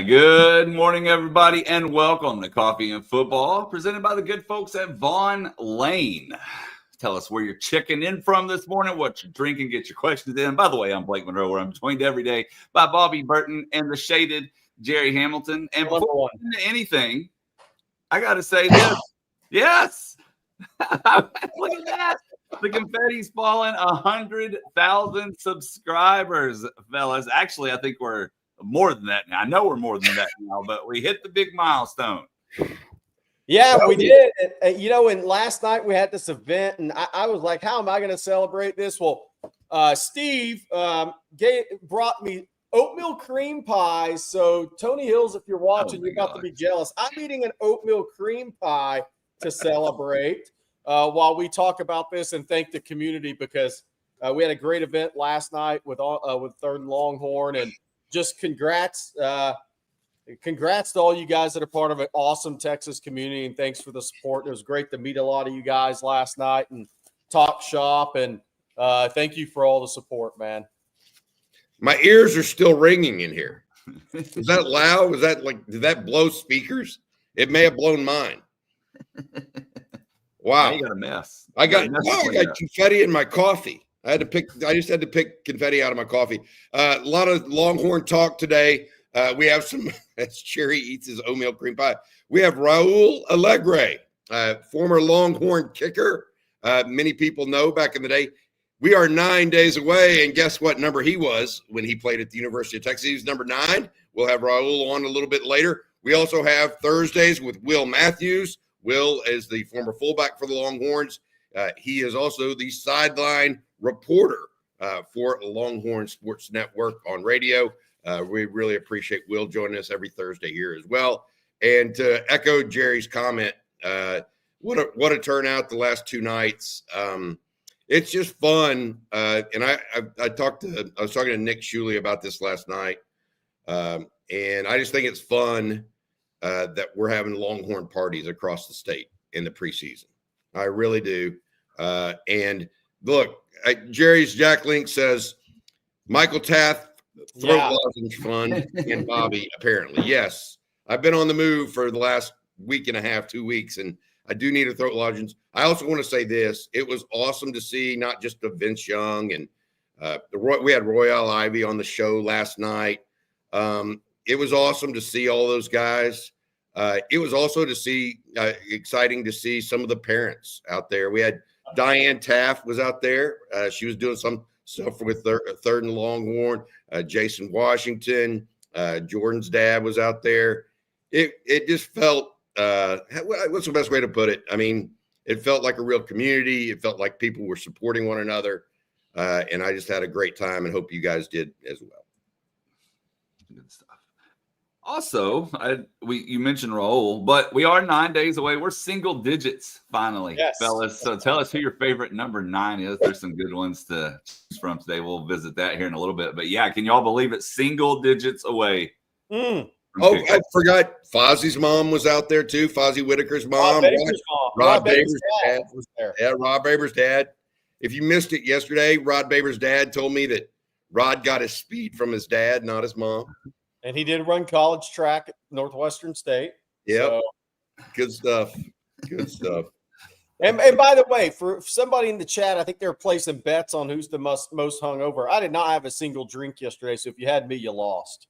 Good morning, everybody, and welcome to Coffee and Football, presented by the good folks at Vaughn Lane. Tell us where you're checking in from this morning, what you're drinking, get your questions in. By the way, I'm Blake Monroe, where I'm joined every day by Bobby Burton and the shaded Jerry Hamilton. And before we get into anything, I got to say this. Yes. Look at that. The confetti's falling. 100,000 subscribers, fellas. Actually, I think we're more than that now. I know we're more than that now, but we hit the big milestone. Yeah, we did. And last night we had this event, and I was like, how am I going to celebrate this? Well, Steve brought me oatmeal cream pies. So, Tony Hills, if you're watching, you're about to be jealous. I'm eating an oatmeal cream pie to celebrate while we talk about this and thank the community, because we had a great event last night with Third and Longhorn, and just congrats to all you guys that are part of an awesome Texas community, and thanks for the support. It was great to meet a lot of you guys last night and talk shop, and thank you for all the support, man. My ears are still ringing in here. Was that loud? Was that did that blow speakers? It may have blown mine. Wow. Now you got a mess. I got confetti in my coffee. I just had to pick confetti out of my coffee. A lot of Longhorn talk today. We have some, as Cherry eats his oatmeal cream pie, we have Raul Allegre, former Longhorn kicker. Many people know back in the day. We are 9 days away, and guess what number he was when he played at the University of Texas? He was number 9. We'll have Raul on a little bit later. We also have Thursdays with Will Matthews. Will is the former fullback for the Longhorns. He is also the sideline reporter for Longhorn Sports Network on radio. We really appreciate Will joining us every Thursday here as well. And to echo Jerry's comment, what a turnout the last two nights. It's just fun. And I was talking to Nick Shuley about this last night. And I just think it's fun that we're having Longhorn parties across the state in the preseason. I really do. And look, Jerry's Jack Link says Michael Taft throat lozenge fun and Bobby apparently. Yes, I've been on the move for the last week and a half, 2 weeks, and I do need a throat lozenge. I also want to say this: it was awesome to see not just the Vince Young and we had Royale Ivy on the show last night. It was awesome to see all those guys. It was also exciting to see some of the parents out there. We had Diane Taft was out there. She was doing some stuff with Third and Longhorn. Jason Washington, Jordan's dad was out there. It just felt, what's the best way to put it? I mean, it felt like a real community. It felt like people were supporting one another. And I just had a great time, and hope you guys did as well. Good stuff. Also, you mentioned Raul, but we are 9 days away. We're single digits finally, fellas. So tell us who your favorite number 9 is. There's some good ones to choose from today. We'll visit that here in a little bit. But yeah, can y'all believe it? Single digits away. Oh, I forgot. Fozzie's mom was out there too. Fozzie Whitaker's mom. Rod Baber's dad was there. Yeah, Rod Baber's dad. If you missed it yesterday, Rod Baber's dad told me that Rod got his speed from his dad, not his mom. And he did run college track at Northwestern State. Yep. So. Good stuff. Good stuff. And by the way, for somebody in the chat, I think they're placing bets on who's the most hungover. I did not have a single drink yesterday, so if you had me, you lost.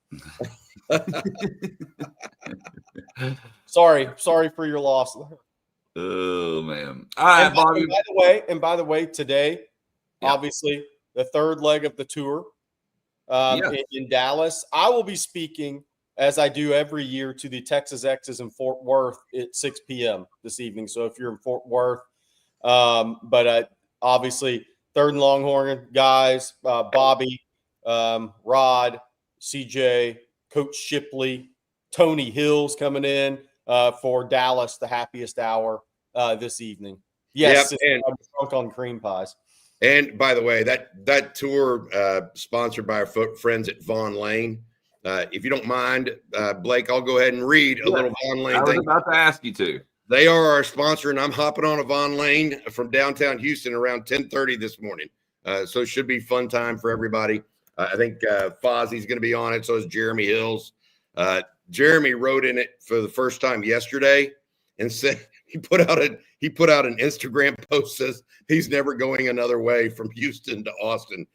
Sorry for your loss. Oh man! All right, Bobby. By the way, today, obviously, the third leg of the tour. In Dallas, I will be speaking, as I do every year, to the Texas X's in Fort Worth at 6 p.m. this evening. So if you're in Fort Worth, but obviously Third and Longhorn guys, Bobby, Rod, CJ, Coach Shipley, Tony Hills coming in for Dallas, the happiest hour this evening. Yes, I'm drunk on cream pies. And by the way, that tour sponsored by our friends at Vaughn Lane. If you don't mind, Blake, I'll go ahead and read a little Vaughn Lane thing. I was about to ask you to. They are our sponsor, and I'm hopping on a Vaughn Lane from downtown Houston around 10:30 this morning. So it should be fun time for everybody. I think Fozzie's going to be on it. So is Jeremy Hills. Jeremy wrote in it for the first time yesterday and said he put out an Instagram post, says he's never going another way from Houston to Austin,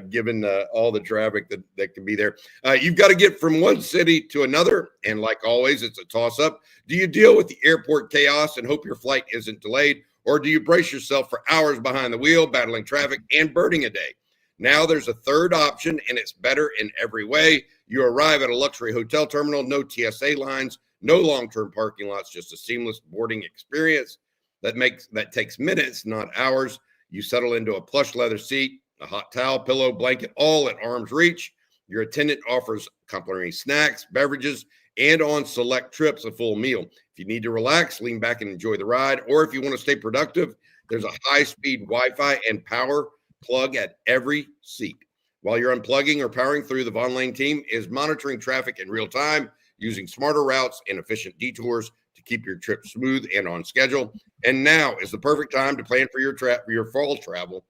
given all the traffic that can be there. You've got to get from one city to another, and like always, it's a toss-up. Do you deal with the airport chaos and hope your flight isn't delayed, or do you brace yourself for hours behind the wheel, battling traffic and burning a day? Now there's a third option, and it's better in every way. You arrive at a luxury hotel terminal, no TSA lines, no long-term parking lots, just a seamless boarding experience that takes minutes, not hours. You settle into a plush leather seat, a hot towel, pillow, blanket, all at arm's reach. Your attendant offers complimentary snacks, beverages, and on select trips, a full meal. If you need to relax, lean back and enjoy the ride, or if you want to stay productive, there's a high-speed Wi-Fi and power plug at every seat. While you're unplugging or powering through, the Von Lane team is monitoring traffic in real time, using smarter routes and efficient detours to keep your trip smooth and on schedule. And now is the perfect time to plan for your fall travel.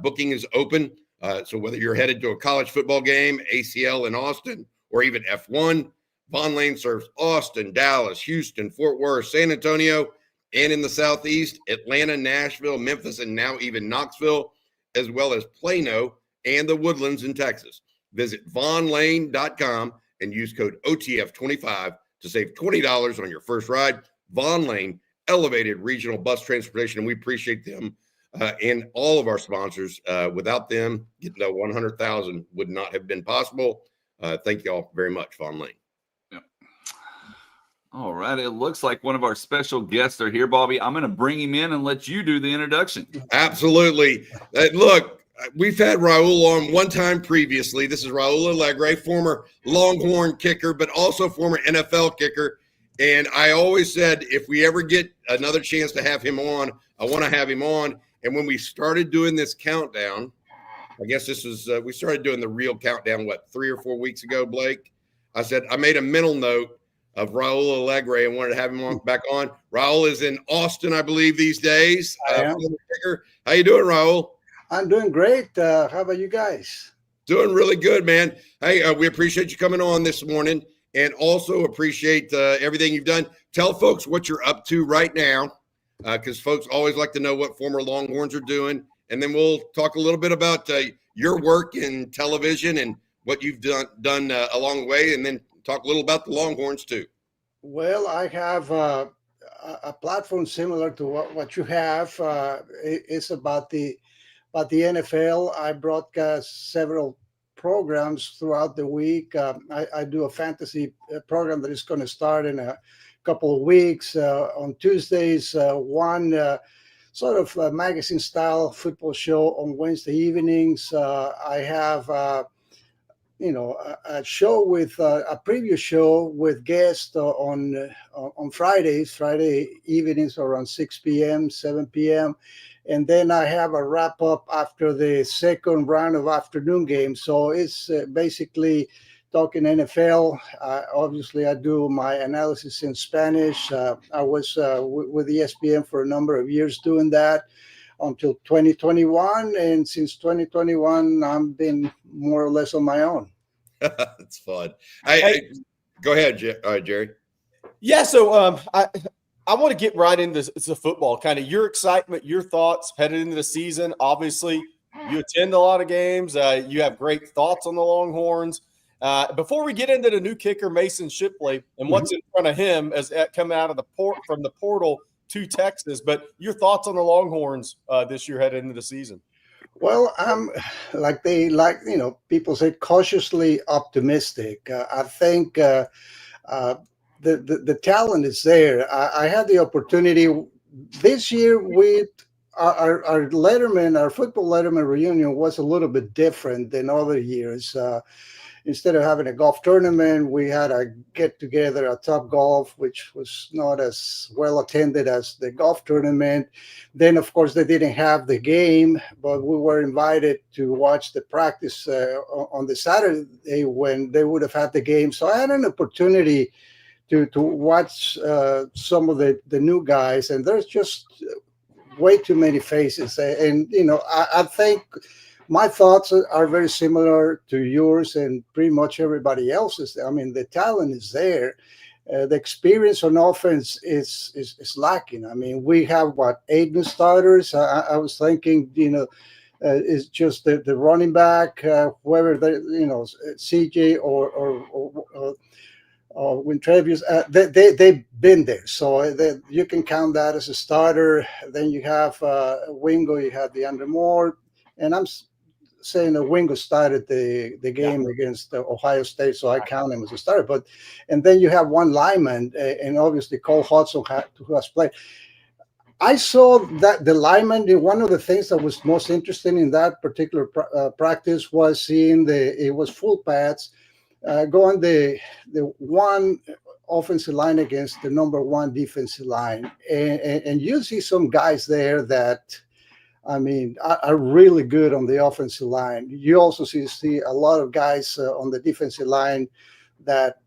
Booking is open, so whether you're headed to a college football game, ACL in Austin, or even F1, Von Lane serves Austin, Dallas, Houston, Fort Worth, San Antonio, and in the Southeast, Atlanta, Nashville, Memphis, and now even Knoxville, as well as Plano and the Woodlands in Texas. Visit vonlane.com and use code OTF25 to save $20 on your first ride. Von Lane, elevated regional bus transportation, and we appreciate them and all of our sponsors. Without them, getting to 100,000 would not have been possible. Thank you all very much, Von Lane. All right. It looks like one of our special guests are here, Bobby. I'm going to bring him in and let you do the introduction. Absolutely. Look, we've had Raul on one time previously. This is Raul Allegre, former Longhorn kicker, but also former NFL kicker. And I always said, if we ever get another chance to have him on, I want to have him on. And when we started doing this countdown, I guess this was, we started doing the real countdown, 3 or 4 weeks ago, Blake? I said, I made a mental note of Raul Allegre and wanted to have him back on. Raul is in Austin, I believe, these days. How you doing, Raul? I'm doing great. How about you guys? Doing really good, man. Hey, we appreciate you coming on this morning, and also appreciate everything you've done. Tell folks what you're up to right now, because folks always like to know what former Longhorns are doing. And then we'll talk a little bit about your work in television and what you've done along the way, and then talk a little about the Longhorns too. Well, I have a platform similar to what you have. It's about the NFL. I broadcast several programs throughout the week. I do a fantasy program that is going to start in a couple of weeks on Tuesdays. One sort of magazine-style football show on Wednesday evenings. I have a show with a previous show with guests on Friday evenings around 6 p.m., 7 p.m. And then I have a wrap up after the second round of afternoon games. So it's basically talking NFL. Obviously, I do my analysis in Spanish. I was with ESPN for a number of years doing that until 2021. And since 2021, I've been more or less on my own. That's fun. Hey, go ahead, Jerry. Yeah, so I want to get right into football, kind of your excitement, your thoughts headed into the season. Obviously, you attend a lot of games. You have great thoughts on the Longhorns. Before we get into the new kicker, Mason Shipley, and what's in front of him as coming out of from the portal to Texas, but your thoughts on the Longhorns this year headed into the season. Well, I'm people say cautiously optimistic. I think the talent is there. I had the opportunity this year with our Letterman, our football Letterman reunion was a little bit different than other years. Instead of having a golf tournament, we had a get together at Top Golf, which was not as well attended as the golf tournament. Then, of course, they didn't have the game, but we were invited to watch the practice on the Saturday when they would have had the game. So I had an opportunity to watch some of the new guys, and there's just way too many faces. And, I think my thoughts are very similar to yours and pretty much everybody else's. I mean, the talent is there. The experience on offense is lacking. I mean, we have what, 8 new starters. I was thinking, it's just the running back, whoever CJ or Wintrevious, they've been there, so you can count that as a starter. Then you have Wingo, you have DeAndre Moore, and I'm saying that Wingo started the game against Ohio State, so I count him as a starter. And then you have one lineman, and obviously Cole Hudson, who has played. I saw that the lineman, one of the things that was most interesting in that particular practice was seeing it was full pads, going the one offensive line against the number 1 defensive line. And you see some guys there that, I mean, are really good on the offensive line. You also see a lot of guys on the defensive line that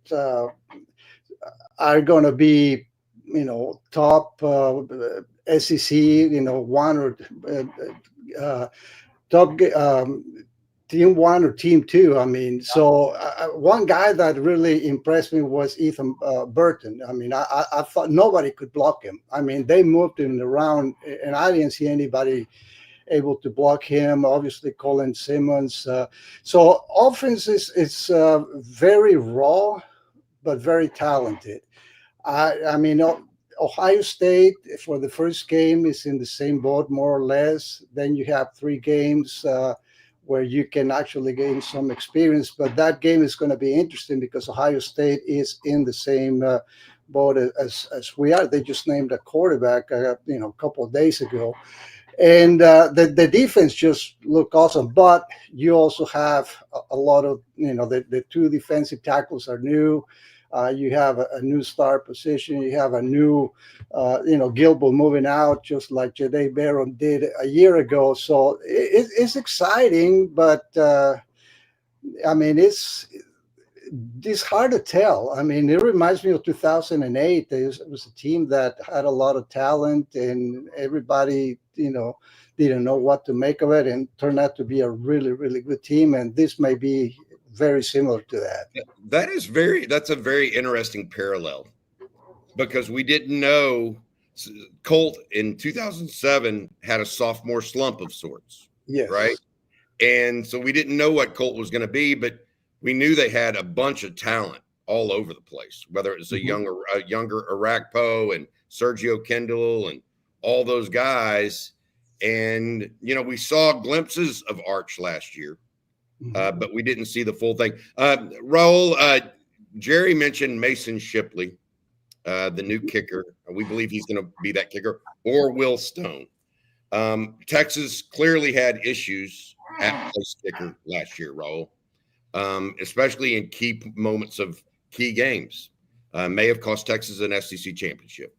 are going to be, top SEC, one or top team 1 or team 2. I mean, so one guy that really impressed me was Ethan Burton. I mean, I thought nobody could block him. I mean, they moved him around, and I didn't see anybody able to block him. Obviously, Colin Simmons. So offense is very raw, but very talented. I mean, Ohio State for the first game is in the same boat, more or less. Then you have 3 games where you can actually gain some experience. But that game is going to be interesting because Ohio State is in the same boat as we are. They just named a quarterback, a couple of days ago. And the defense just look awesome. But you also have a lot of, the 2 defensive tackles are new. You have a new star position. You have a new, Gilbo moving out, just like Jade Barron did a year ago. So it's exciting, but I mean, it's hard to tell. I mean, it reminds me of 2008. It was a team that had a lot of talent, and everybody, didn't know what to make of it, and turned out to be a really, really good team. And this may be very similar to that. That's a very interesting parallel, because we didn't know Colt in 2007 had a sophomore slump of sorts. Yes. Right. And so we didn't know what Colt was going to be, but we knew they had a bunch of talent all over the place, whether it was a younger Iraq Poe and Sergio Kendall and all those guys. And, we saw glimpses of Arch last year. But we didn't see the full thing. Raul, Jerry mentioned Mason Shipley, the new kicker. We believe he's going to be that kicker, or Will Stone. Texas clearly had issues at place kicker last year, Raul, especially in key moments of key games. May have cost Texas an SEC championship.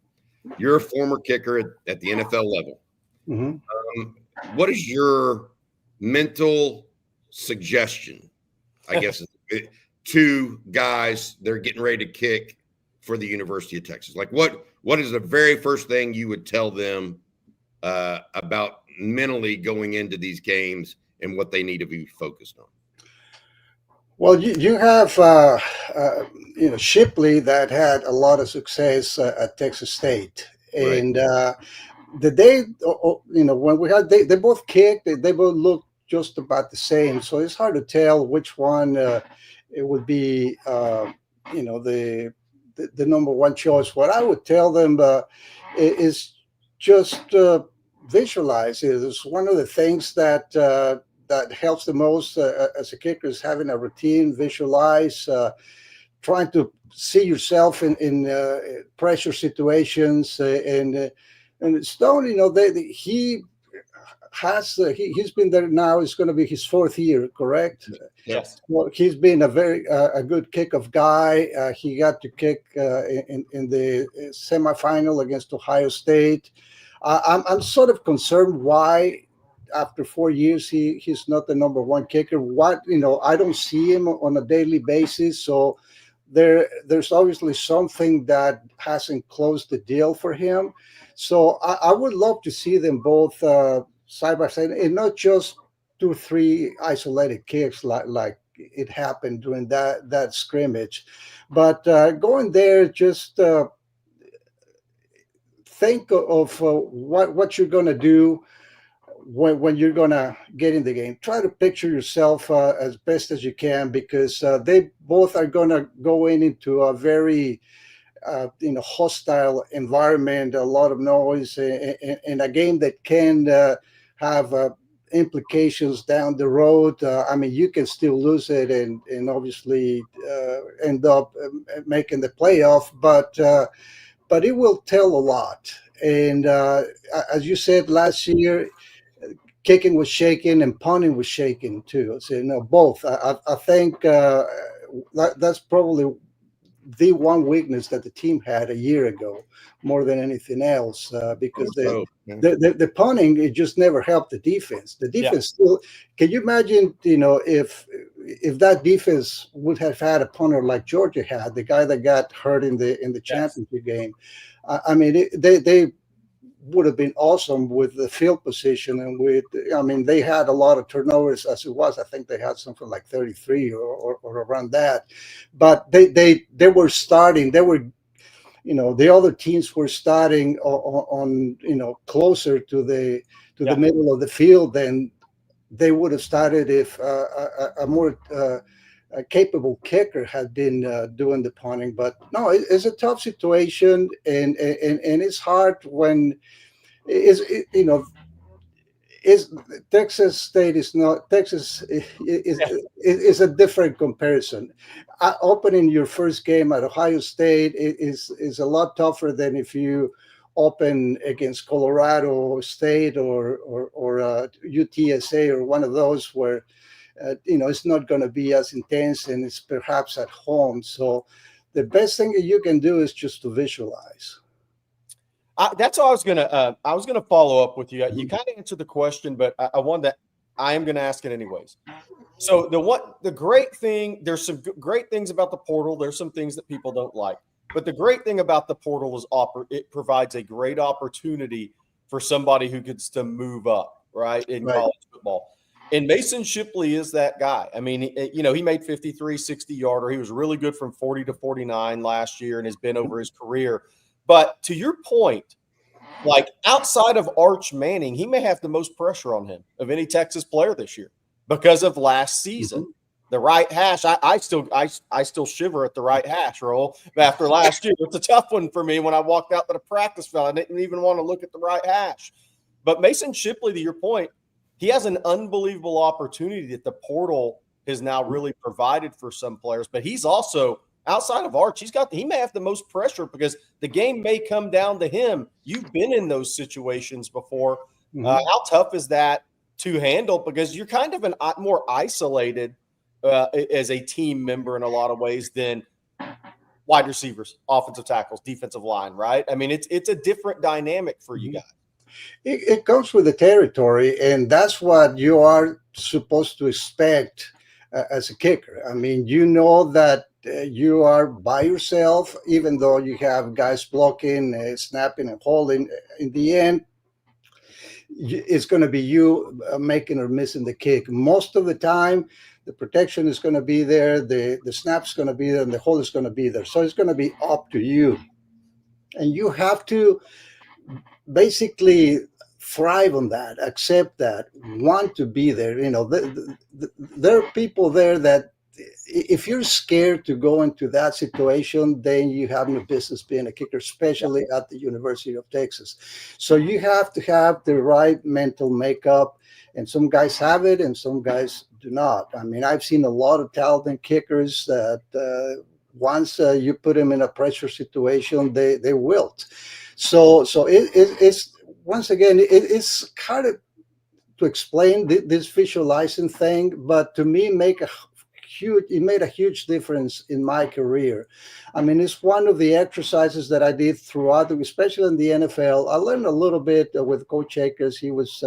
You're a former kicker at the NFL level. What is your mental suggestion, I guess, to guys they're getting ready to kick for the University of Texas? Like, what is the very first thing you would tell them about mentally going into these games and what they need to be focused on? Well, you have Shipley that had a lot of success at Texas State, and the day when we had they both kicked, they both looked just about the same. So it's hard to tell which one it would be, the number 1 choice. What I would tell them is just visualize it. It's one of the things that helps the most as a kicker is having a routine, visualize, trying to see yourself in pressure situations. And Stone, he he's been there now. It's going to be his 4th year, correct? Yes. Well, he's been a good kickoff guy. He got to kick in the semifinal against Ohio State. I'm sort of concerned why, after 4 years, he's not the number 1 kicker. I don't see him on a daily basis, so there's obviously something that hasn't closed the deal for him. So I would love to see them both side by side, and not just two, three isolated kicks like it happened during that scrimmage. But going there, just think of what you're going to do when you're going to get in the game. Try to picture yourself as best as you can, because they both are going to go into a very hostile environment, a lot of noise, and a game that can have implications down the road. I mean, you can still lose it and obviously end up making the playoff, but it will tell a lot. And as you said, last year, kicking was shaking and punting was shaking too. So, both. I think that's probably the one weakness that the team had a year ago, more than anything else, because the punting, it just never helped the defense. The defense still. Can you imagine? If that defense would have had a punter like Georgia had, the guy that got hurt in the championship game, I mean, they would have been awesome with the field position and they had a lot of turnovers as it was. I think they had something like 33 or around that, but they were starting. They were, the other teams were starting on closer to the middle of the field than they would have started if a more capable kicker had been doing the punting. But no, it's a tough situation, and it's hard when is Texas State is not Texas is a different comparison. Opening your first game at Ohio State is a lot tougher than if you open against Colorado State or UTSA or one of those where it's not going to be as intense and it's perhaps at home. So the best thing that you can do is just to visualize. That's all I was gonna follow up with you. You kind of answered the question, but I am gonna ask it anyways. So the great thing, there's some great things about the portal. There's some things that people don't like, but the great thing about the portal is it provides a great opportunity for somebody who gets to move up, right, in college football. And Mason Shipley is that guy. I mean, he made 53 60-yarder. He was really good from 40 to 49 last year and has been over his career. But to your point, like outside of Arch Manning, he may have the most pressure on him of any Texas player this year because of last season. Mm-hmm. The right hash, I still shiver at the right hash, Raul. After last year, it's a tough one for me when I walked out to the practice field. I didn't even want to look at the right hash. But Mason Shipley, to your point, he has an unbelievable opportunity that the portal has now really provided for some players. But he's also – outside of Arch, he may have the most pressure because the game may come down to him. You've been in those situations before. Mm-hmm. How tough is that to handle? Because you're kind of more isolated as a team member in a lot of ways than wide receivers, offensive tackles, defensive line, right? I mean, it's a different dynamic for you guys. It comes with the territory, and that's what you are supposed to expect as a kicker. I mean, that you are by yourself, even though you have guys blocking, snapping, and holding. In the end, it's going to be you making or missing the kick. Most of the time, the protection is going to be there, the snap's going to be there, and the hold is going to be there. So it's going to be up to you. And you have to basically thrive on that, accept that, want to be there. There are people there that if you're scared to go into that situation, then you have no business being a kicker, especially at the University of Texas. So you have to have the right mental makeup, and some guys have it and some guys do not. I mean, I've seen a lot of talented kickers that once you put them in a pressure situation, they wilt. So it's once again, it's hard to explain this visualizing thing, but to me, it made a huge difference in my career. I mean, it's one of the exercises that I did throughout, especially in the NFL. I learned a little bit with Coach Akers. He was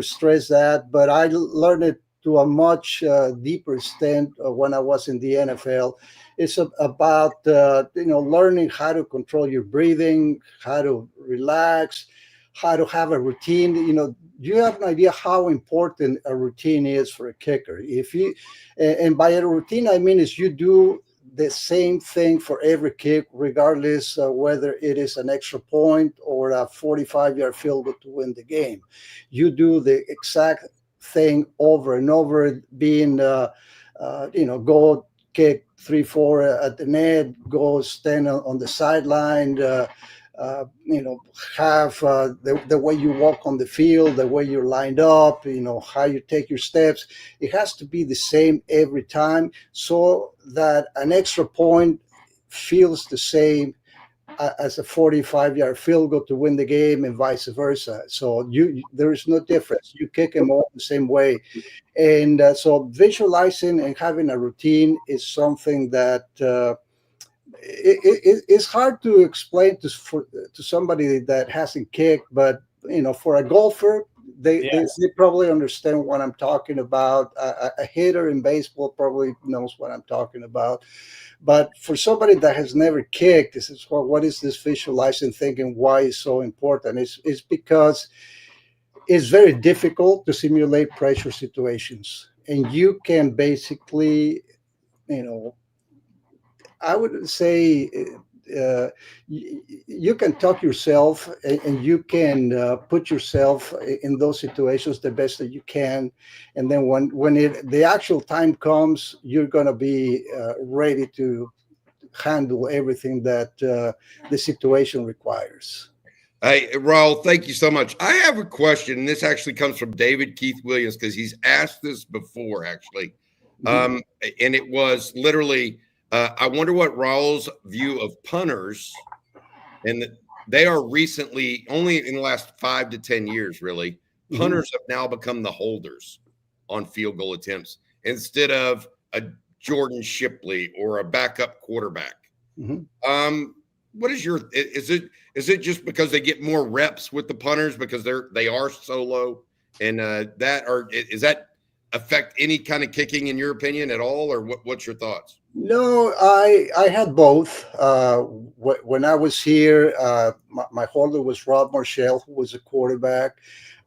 stressed that, but I learned it to a much deeper extent when I was in the NFL. It's about learning how to control your breathing, how to relax, how to have a routine. You have an idea how important a routine is for a kicker. And by a routine, I mean is you do the same thing for every kick, regardless whether it is an extra point or a 45-yard field goal to win the game. You do the exact thing over and over, being, go kick 3-4 at the net, go stand on the sideline, have the way you walk on the field, the way you're lined up, how you take your steps. It has to be the same every time so that an extra point feels the same as a 45-yard field goal to win the game and vice versa. So there is no difference. You kick them all the same way. And so visualizing and having a routine is something that it's hard to explain to somebody that hasn't kicked, but for a golfer, they probably understand what I'm talking about. A hitter in baseball probably knows what I'm talking about. But for somebody that has never kicked, this is what is this visualizing thinking? Why is so important? It's because it's very difficult to simulate pressure situations, and you can basically, I would say you can talk yourself and you can put yourself in those situations the best that you can. And then when the actual time comes, you're going to be ready to handle everything that the situation requires. Hey, Raul, thank you so much. I have a question, and this actually comes from David Keith Williams because he's asked this before, actually. And it was literally, I wonder what Raul's view of punters, and they are recently, only in the last 5 to 10 years, really, punters have now become the holders on field goal attempts instead of a Jordan Shipley or a backup quarterback. What is your, is it just because they get more reps with the punters because they are solo, and is that affect any kind of kicking in your opinion at all, or what's your thoughts? No, I had both. When I was here, my holder was Rob Marshall, who was a quarterback.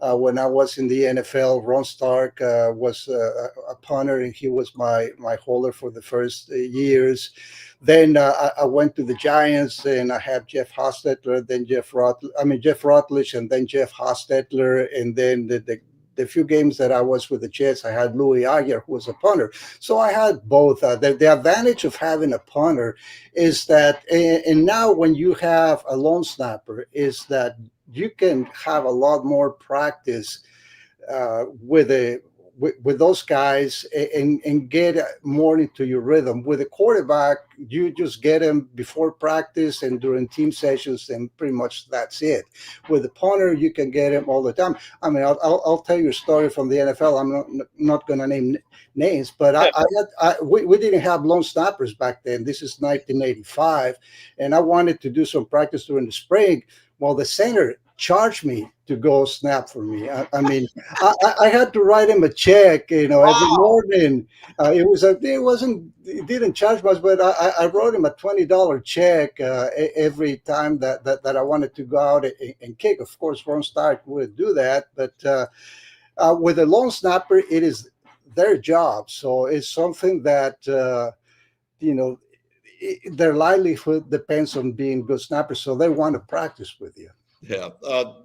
When I was in the NFL, Ron Stark was a punter, and he was my holder for the first years. Then I went to the Giants, and I had Jeff Hostetler, then Jeff Rutledge, and then Jeff Hostetler, and then the few games that I was with the Jets, I had Louis Aguirre, who was a punter. So I had both. The advantage of having a punter is that, and now when you have a long snapper, is that you can have a lot more practice with those guys and get more into your rhythm. With a quarterback, you just get them before practice and during team sessions, and pretty much that's it. With a punter, you can get him all the time. I mean, I'll tell you a story from the NFL. I'm not going to name names, but we didn't have long snappers back then. This is 1985, and I wanted to do some practice during the spring. Well, the center charged me to go snap for me. I had to write him a check, every morning. It didn't charge much, but I wrote him a $20 check every time that I wanted to go out and kick. Of course, Ron Stark would do that, but with a long snapper, it is their job. So it's something that, their livelihood depends on being good snappers. So they want to practice with you. Yeah.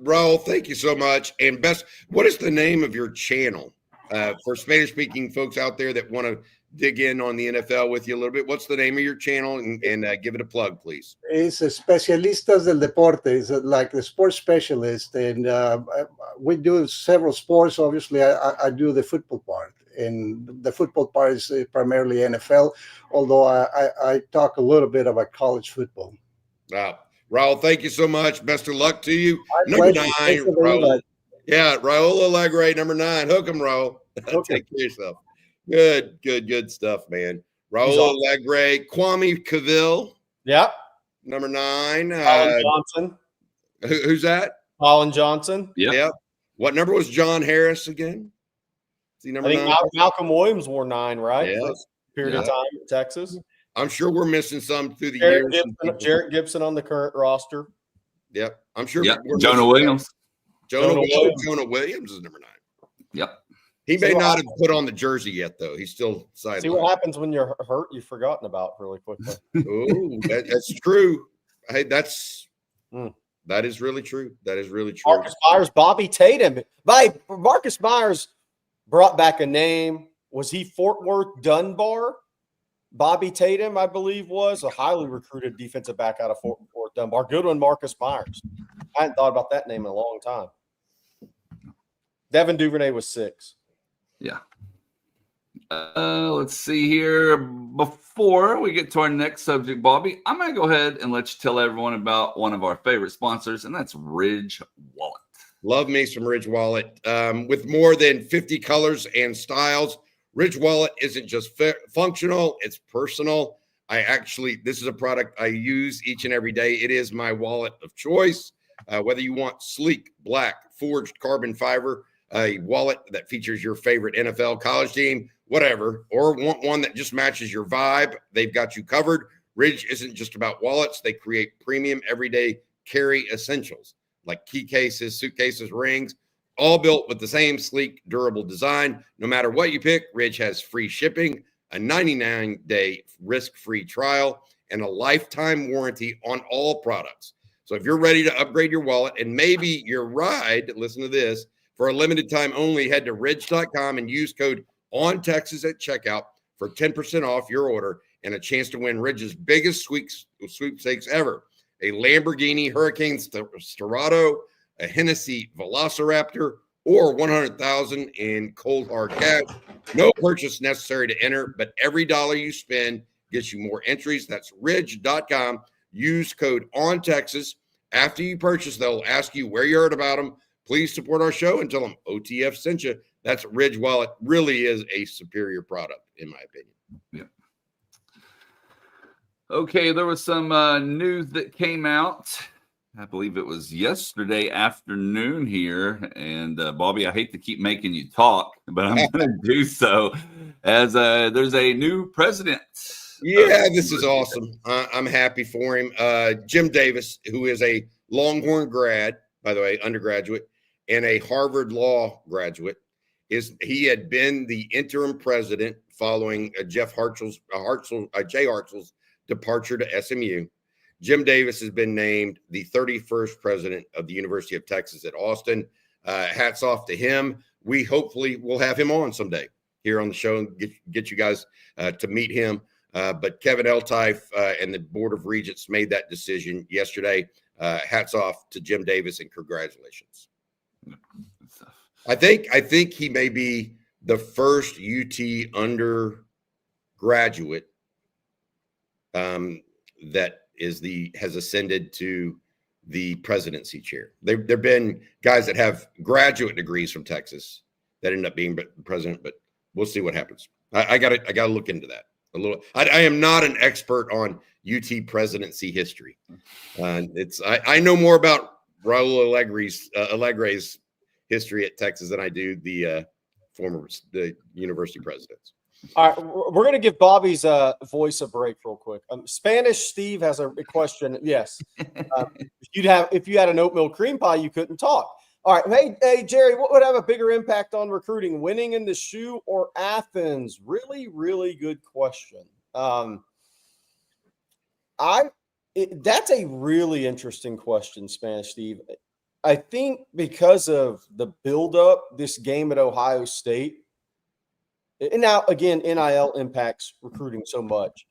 Raul, thank you so much. And what is the name of your channel for Spanish-speaking folks out there that want to dig in on the NFL with you a little bit? What's the name of your channel, and give it a plug, please? It's Especialistas del Deporte. It's like the sports specialist, and we do several sports. Obviously, I do the football part, and the football part is primarily NFL, although I talk a little bit about college football. Wow. Raul, thank you so much. Best of luck to you. Number 9, Raul. Yeah, Raul Allegre, number 9. Hook him, Raul. Take care of yourself. Good stuff, man. Raul Allegre, Kwame Cavill. Yep. Number 9. Colin Johnson. Who's that? Colin Johnson. Yep. What number was John Harris again? Is he number 9? Malcolm Williams wore 9, right? Yeah. For a period of time in Texas. I'm sure we're missing some through the years. Jarrett Gibson on the current roster. Yep. I'm sure. Yep. Jonah Williams. Jonah Williams is number 9. Yep. He may not have put on the jersey yet, though. He's still sidelined. See what happens when you're hurt, you've forgotten about really quickly. Oh, that's true. Hey, that is really true. That is really true. Marcus Myers, Bobby Tatum. Marcus Myers brought back a name. Was he Fort Worth Dunbar? Bobby Tatum, I believe, was a highly recruited defensive back out of Fort Worth Dunbar. Good one, Marcus Myers. I hadn't thought about that name in a long time. Devin Duvernay was 6. Yeah. Let's see here. Before we get to our next subject, Bobby, I'm going to go ahead and let you tell everyone about one of our favorite sponsors, and that's Ridge Wallet. Love me some Ridge Wallet. With more than 50 colors and styles, Ridge Wallet isn't just functional, it's personal. This is a product I use each and every day. It is my wallet of choice. Whether you want sleek, black, forged carbon fiber, a wallet that features your favorite NFL, college team, whatever, or want one that just matches your vibe, they've got you covered. Ridge isn't just about wallets. They create premium everyday carry essentials like key cases, suitcases, rings, all built with the same sleek, durable design. No matter what you pick, Ridge has free shipping, a 99-day risk-free trial, and a lifetime warranty on all products. So if you're ready to upgrade your wallet and maybe your ride, listen to this, for a limited time only, head to ridge.com and use code ONTexas at checkout for 10% off your order and a chance to win Ridge's biggest sweepstakes ever. A Lamborghini Hurricane Storado, a Hennessy Velociraptor, or $100,000 in cold hard cash. No purchase necessary to enter, but every dollar you spend gets you more entries. That's ridge.com. Use code ONTexas. After you purchase, they'll ask you where you heard about them. Please support our show and tell them OTF sent you. That's Ridge Wallet. Really is a superior product, in my opinion. Yeah. Okay, there was some news that came out. I believe it was yesterday afternoon here. And Bobby, I hate to keep making you talk, but I'm going to do so as there's a new president. Yeah, this is awesome. I'm happy for him. Jim Davis, who is a Longhorn grad, by the way, undergraduate, and a Harvard Law graduate, he had been the interim president following Jay Hartzell's departure to SMU. Jim Davis has been named the 31st president of the University of Texas at Austin. Hats off to him. We hopefully will have him on someday here on the show and get you guys to meet him. But Kevin Eltife and the Board of Regents made that decision yesterday. Hats off to Jim Davis and congratulations. I think he may be the first UT undergraduate that has ascended to the presidency chair. There've been guys that have graduate degrees from Texas that end up being president, but we'll see what happens. I got to look into that a little. I am not an expert on UT presidency history. I know more about Raul Allegre's history at Texas than I do the university presidents. All right, we're going to give Bobby's voice a break real quick. Spanish Steve has a question. Yes, if you had an oatmeal cream pie, you couldn't talk. All right, hey, Jerry, what would have a bigger impact on recruiting, winning in the shoe or Athens? Really, really good question. That's a really interesting question, Spanish Steve. I think because of the buildup, this game at Ohio State. And now, again, NIL impacts recruiting so much.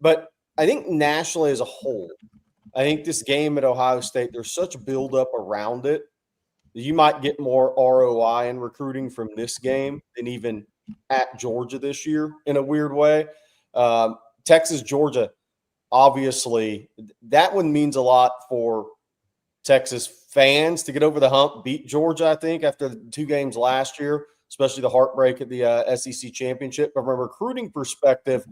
But I think nationally as a whole, I think this game at Ohio State, there's such buildup around it that you might get more ROI in recruiting from this game than even at Georgia this year in a weird way. Texas, Georgia, obviously, that one means a lot for Texas fans to get over the hump, beat Georgia, I think, after the 2 games last year, especially the heartbreak at the SEC championship. But from a recruiting perspective,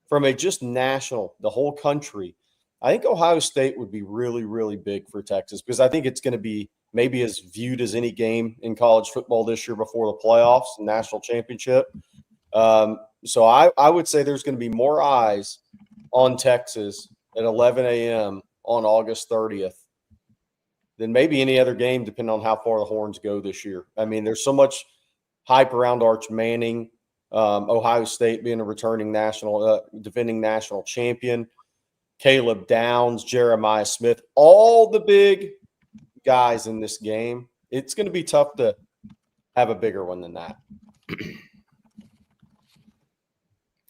from a just national, the whole country, I think Ohio State would be really, really big for Texas because I think it's going to be maybe as viewed as any game in college football this year before the playoffs and national championship. So I would say there's going to be more eyes on Texas at 11 a.m. on August 30th than maybe any other game, depending on how far the Horns go this year. I mean, there's so much hype around Arch Manning, Ohio State being a returning defending national champion, Caleb Downs, Jeremiah Smith, all the big guys in this game. It's going to be tough to have a bigger one than that.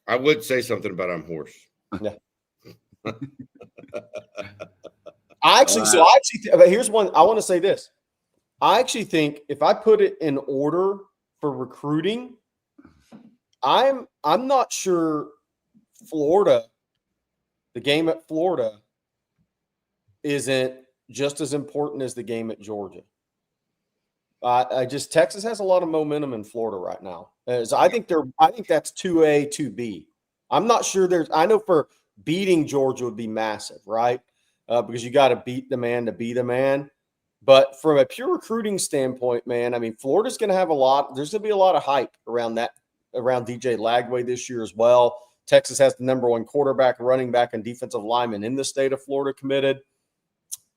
I would say something about I'm hoarse. Yeah. Here's one. I want to say this. I actually think if I put it in order for recruiting, I'm not sure Florida, the game at Florida, isn't just as important as the game at Georgia. Texas has a lot of momentum in Florida right now. I think that's 2A, 2B. I'm not sure I know for beating Georgia would be massive, right? Because you got to beat the man to be the man. But from a pure recruiting standpoint, man, I mean, Florida's going to have there's going to be a lot of hype around DJ Lagway this year as well. Texas has the number one quarterback, running back, and defensive lineman in the state of Florida committed.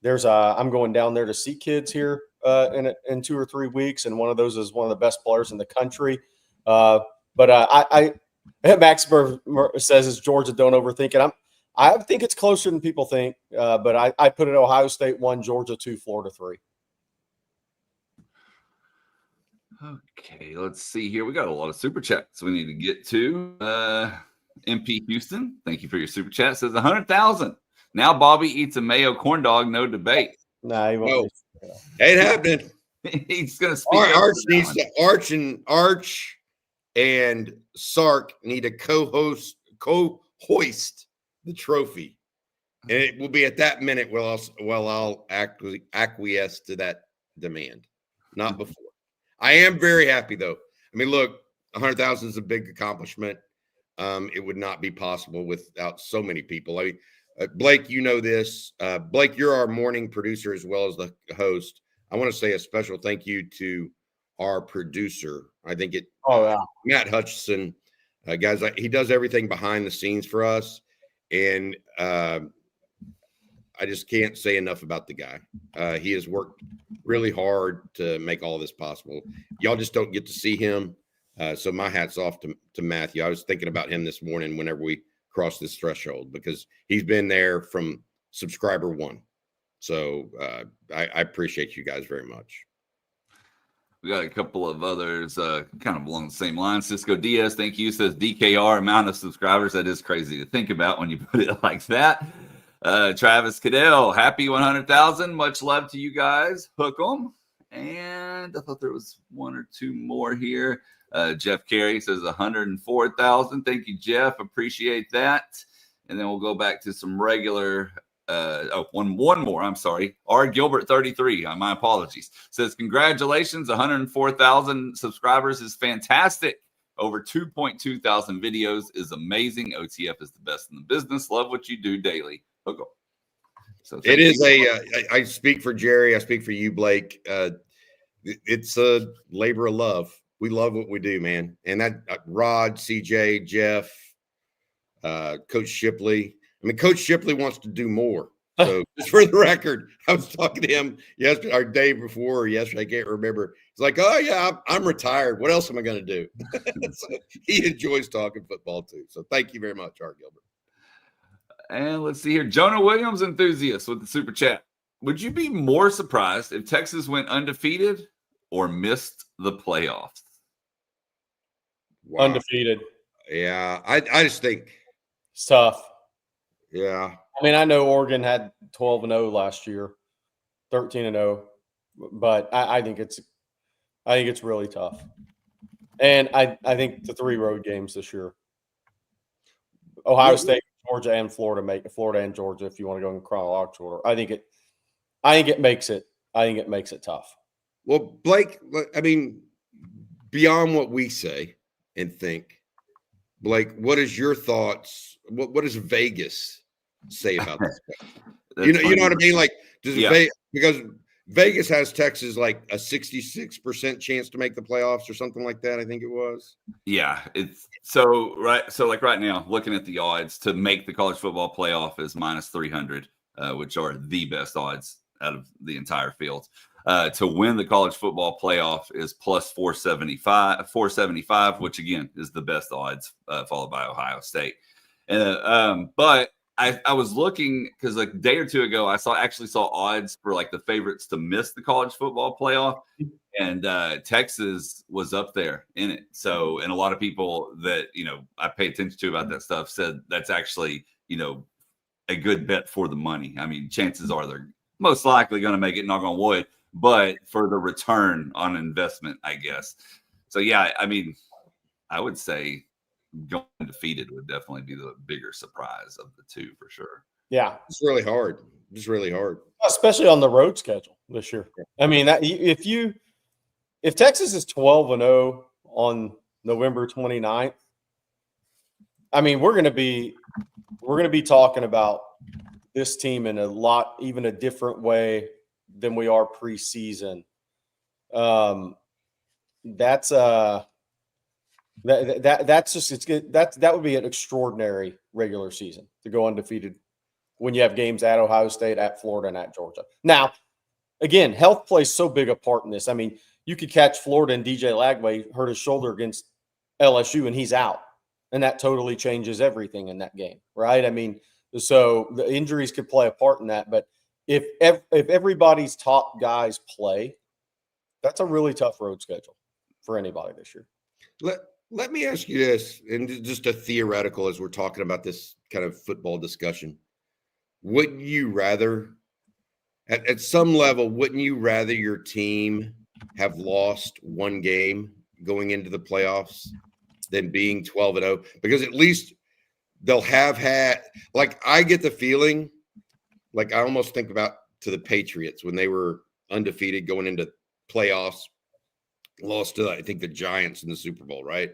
I'm going down there to see kids here in 2 or 3 weeks, and one of those is one of the best players in the country. Max says it's Georgia. Don't overthink it. I think it's closer than people think, but I put it Ohio State 1, Georgia 2, Florida 3. Okay, let's see here. We got a lot of super chats we need to get to. MP Houston, thank you for your super chat. Says 100,000. Now Bobby eats a mayo corn dog, no debate. Nah, he won't. Ain't happening. He's going to speak. Arch and Sark need to co-hoist the trophy, and it will be at that minute I'll acquiesce to that demand, not before. I am very happy though. I mean, look, 100,000 is a big accomplishment. It would not be possible without so many people. I mean, Blake, you know this. Blake, you're our morning producer as well as the host. I want to say a special thank you to our producer. I think Matt Hutchison, guys, he does everything behind the scenes for us. And I just can't say enough about the guy. He has worked really hard to make all this possible. Y'all just don't get to see him. So my hat's off to Matthew. I was thinking about him this morning whenever we crossed this threshold, because he's been there from subscriber 1. So I appreciate you guys very much. We got a couple of others kind of along the same line. Cisco Diaz, thank you. Says DKR amount of subscribers. That is crazy to think about when you put it like that. Travis Cadell, happy 100,000. Much love to you guys. Hook 'em. And I thought there was 1 or 2 more here. Jeff Carey says 104,000. Thank you, Jeff. Appreciate that. And then we'll go back to some regular. One more. I'm sorry. R. Gilbert 33. My apologies. Says congratulations. 104,000 subscribers is fantastic. Over 2.2 thousand videos is amazing. OTF is the best in the business. Love what you do daily. Hook 'em. So it is I speak for Jerry. I speak for you, Blake. It's a labor of love. We love what we do, man. And that Rod, CJ, Jeff, Coach Shipley. I mean, Coach Shipley wants to do more. So just for the record, I was talking to him yesterday, or day before, or yesterday, I can't remember. He's like, oh, yeah, I'm retired. What else am I going to do? So he enjoys talking football, too. So thank you very much, Art Gilbert. And let's see here. Jonah Williams enthusiast with the super chat. Would you be more surprised if Texas went undefeated or missed the playoffs? Wow. Undefeated. Yeah, I just think it's tough. Yeah. I mean, I know Oregon had 12-0 last year, 13-0, but I think it's really tough. And I think the 3 road games this year. Ohio State, Georgia, and Florida and Georgia, if you want to go in chronological order. I think it makes it tough. Well, Blake, I mean, beyond what we say and think, Blake, what is your thoughts? What does Vegas say about this? You know what I mean? Like, because Vegas has Texas like a 66% chance to make the playoffs or something like that. I think it was. Yeah, it's so right. So like right now, looking at the odds to make the college football playoff is -300, which are the best odds out of the entire field. To win the college football playoff is plus 475, which again is the best odds, followed by Ohio State. But I was looking because like a day or two ago, I actually saw odds for like the favorites to miss the college football playoff, and Texas was up there in it. So, and a lot of people that I pay attention to about that stuff said that's actually a good bet for the money. I mean, chances are they're most likely going to make it, knock on wood, but for the return on investment, I guess. So, yeah, I mean, I would say going undefeated would definitely be the bigger surprise of the two for sure. Yeah. It's really hard. It's really hard. Especially on the road schedule this year. I mean, if Texas is 12-0 on November 29th, I mean, we're going to be talking about this team in even a different way than we are preseason. That's just it's good. That would be an extraordinary regular season to go undefeated when you have games at Ohio State, at Florida, and at Georgia. Now, again, health plays so big a part in this. I mean, you could catch Florida and DJ Lagway hurt his shoulder against LSU and he's out, and that totally changes everything in that game, right? I mean, so the injuries could play a part in that, but if everybody's top guys play, that's a really tough road schedule for anybody this year. Let me ask you this, and just a theoretical as we're talking about this kind of football discussion. Wouldn't you rather, at some level, wouldn't you rather your team have lost one game going into the playoffs than being 12-0? Because at least they'll have had, like, I get the feeling, like I almost think about to the Patriots when they were undefeated going into playoffs, lost to, I think, the Giants in the Super Bowl, right?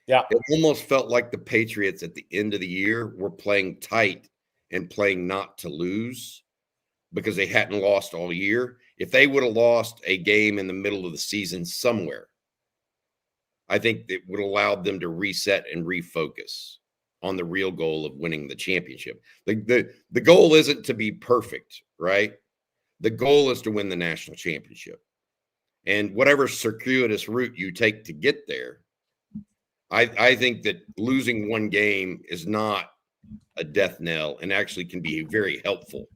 Yeah. It almost felt like the Patriots at the end of the year were playing tight and playing not to lose because they hadn't lost all year. If they would have lost a game in the middle of the season somewhere, I think it would have allowed them to reset and refocus on the real goal of winning the championship. The goal isn't to be perfect, right? The goal is to win the national championship. And whatever circuitous route you take to get there, I think that losing one game is not a death knell and actually can be very helpful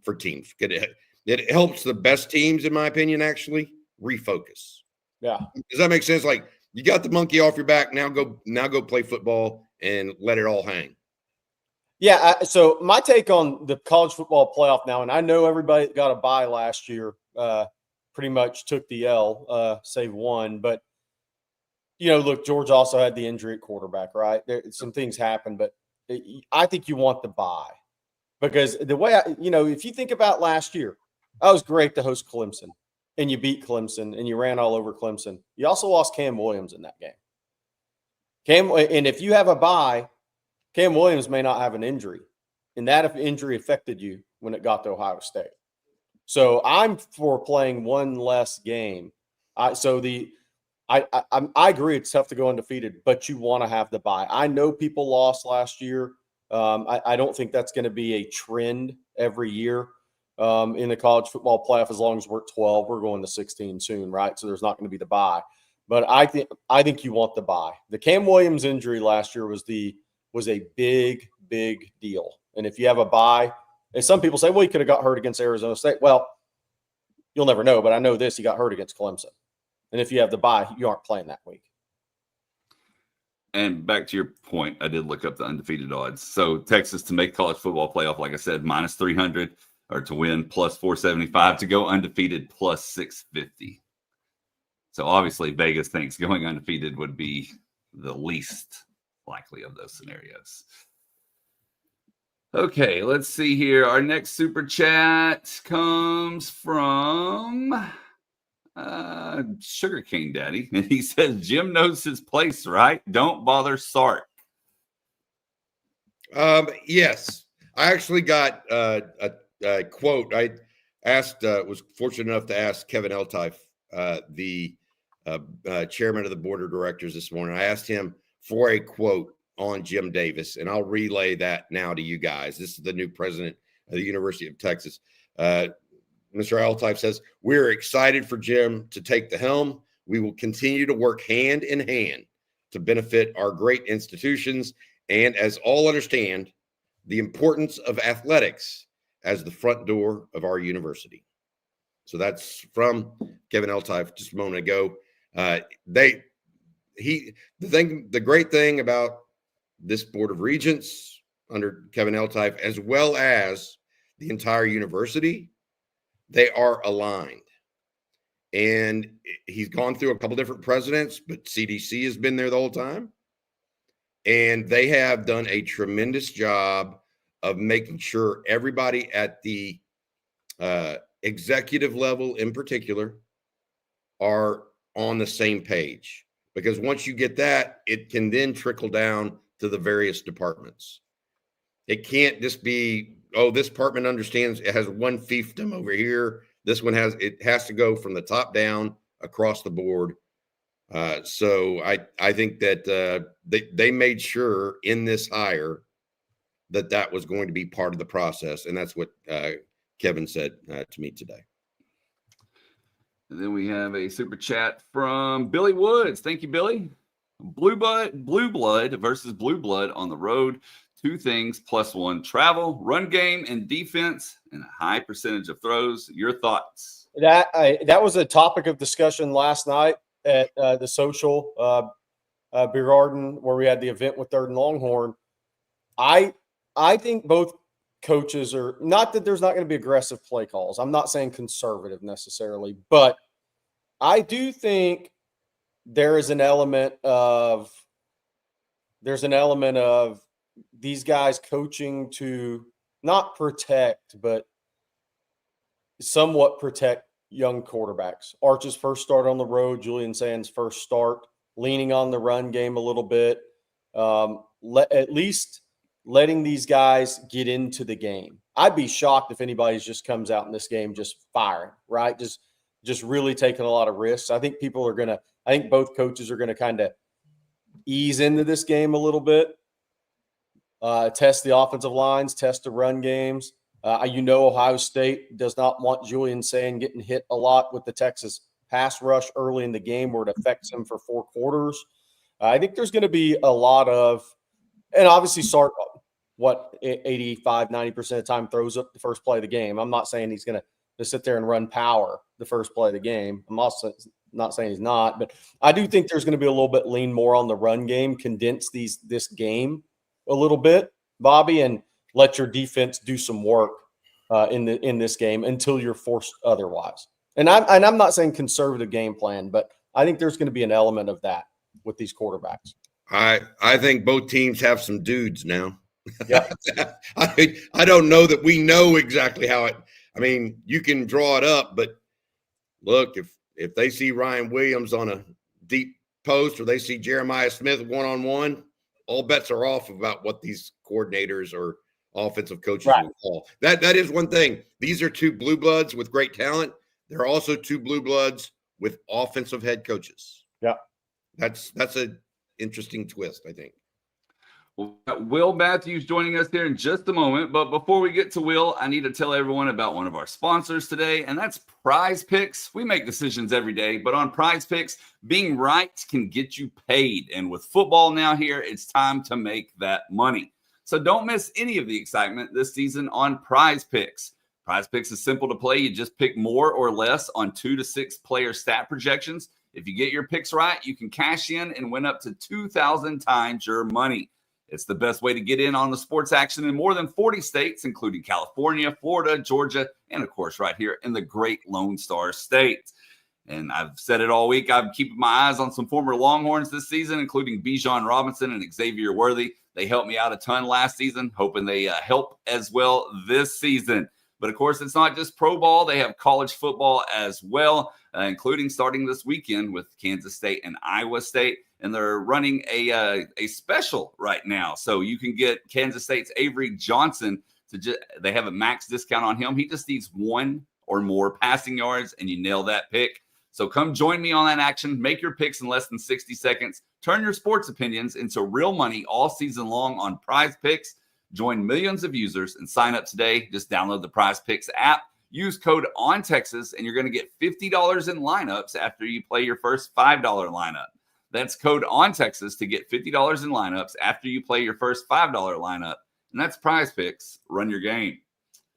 for teams. It helps the best teams, in my opinion, actually refocus. Yeah. Does that make sense? Like, you got the monkey off your back. Now go play football and let it all hang. Yeah. So my take on the college football playoff now, and I know everybody got a bye last year, pretty much took the L, save one. But, look, George also had the injury at quarterback, right? Some things happened, but I think you want the bye because the way if you think about last year, that was great to host Clemson and you beat Clemson and you ran all over Clemson. You also lost Cam Williams in that game. And if you have a bye, Cam Williams may not have an injury, and that injury affected you when it got to Ohio State. So I'm for playing one less game. I agree it's tough to go undefeated, but you want to have the bye. I know people lost last year. I don't think that's going to be a trend every year in the college football playoff. As long as we're at 12, we're going to 16 soon, right? So there's not going to be the bye. But I think you want the bye. The Cam Williams injury last year was a big, big deal. And if you have a bye, and some people say, well, he could have got hurt against Arizona State. Well, you'll never know, but I know this, he got hurt against Clemson. And if you have the bye, you aren't playing that week. And back to your point, I did look up the undefeated odds. So Texas to make college football playoff, like I said, minus 300, or to win plus 475, to go undefeated plus 650. So obviously Vegas thinks going undefeated would be the least likely of those scenarios. Okay, let's see here. Our next super chat comes from Sugar Cane Daddy, and he says Jim knows his place, right? Don't bother Sark. Yes, I actually got a quote. I asked, was fortunate enough to ask Kevin Eltife, the chairman of the board of directors this morning. I asked him for a quote on Jim Davis, and I'll relay that now to you guys. This is the new president of the University of Texas. Mr. Altype says, we're excited for Jim to take the helm. We will continue to work hand in hand to benefit our great institutions and, as all understand, the importance of athletics as the front door of our university. So that's from Kevin Altype just a moment ago. The great thing about this Board of Regents under Kevin Altype, as well as the entire university, they are aligned. And he's gone through a couple different presidents, but CDC has been there the whole time. And they have done a tremendous job of making sure everybody at the executive level in particular are on the same page. Because once you get that, it can then trickle down to the various departments. It can't just be, oh, this department understands it has one fiefdom over here. This one it has to go from the top down across the board. So I think that they made sure in this hire that was going to be part of the process. And that's what Kevin said to me today. And then we have a super chat from Billy Woods. Thank you, Billy. Blue blood versus blue blood on the road. 2 things +1: travel, run game, and defense, and a high percentage of throws. Your thoughts? That was a topic of discussion last night at the social beer garden where we had the event with 3rd and Longhorn. I think both coaches are, not that there's not going to be aggressive play calls. I'm not saying conservative necessarily, but I do think there is an element of these guys coaching to not protect, but somewhat protect young quarterbacks. Arch's first start on the road, Julian Sand's first start, leaning on the run game a little bit, at least letting these guys get into the game. I'd be shocked if anybody just comes out in this game just firing, right? Just really taking a lot of risks. I think both coaches are going to kind of ease into this game a little bit, test the offensive lines, test the run games. Ohio State does not want Julian Sand getting hit a lot with the Texas pass rush early in the game where it affects him for 4 quarters. I think there's going to be a lot of, and obviously Sark, 85, 90% of the time throws up the first play of the game. I'm not saying he's going to sit there and run power the first play of the game. I'm also not saying he's not, but I do think there's going to be a little bit lean more on the run game, condense this game a little bit, Bobby, and let your defense do some work in this game until you're forced otherwise. And I'm not saying conservative game plan, but I think there's going to be an element of that with these quarterbacks. I think both teams have some dudes now. Yeah. I don't know that we know exactly how it. I mean, you can draw it up, but look, if they see Ryan Williams on a deep post or they see Jeremiah Smith one-on-one, all bets are off about what these coordinators or offensive coaches will call. That is one thing. These are 2 blue bloods with great talent. There are also 2 blue bloods with offensive head coaches. Yeah. That's an interesting twist, I think. Well, Will Matthews joining us here in just a moment. But before we get to Will, I need to tell everyone about one of our sponsors today, and that's Prize Picks. We make decisions every day, but on Prize Picks, being right can get you paid. And with football now here, it's time to make that money. So don't miss any of the excitement this season on Prize Picks. Prize Picks is simple to play. You just pick more or less on 2 to 6 player stat projections. If you get your picks right, you can cash in and win up to 2,000 times your money. It's the best way to get in on the sports action in more than 40 states, including California, Florida, Georgia, and of course right here in the great Lone Star State. And I've said it all week. I'm keeping my eyes on some former Longhorns this season, including Bijan Robinson and Xavier Worthy. They helped me out a ton last season, hoping they help as well this season. But of course, it's not just pro ball. They have college football as well, including starting this weekend with Kansas State and Iowa State. And they're running a special right now. So you can get Kansas State's Avery Johnson. They have a max discount on him. He just needs 1 or more passing yards, and you nail that pick. So come join me on that action. Make your picks in less than 60 seconds. Turn your sports opinions into real money all season long on Prize Picks. Join millions of users and sign up today. Just download the Prize Picks app. Use code ONTEXAS, and you're going to get $50 in lineups after you play your first $5 lineup. That's code ONTEXAS to get $50 in lineups after you play your first $5 lineup. And that's Prize Picks. Run your game.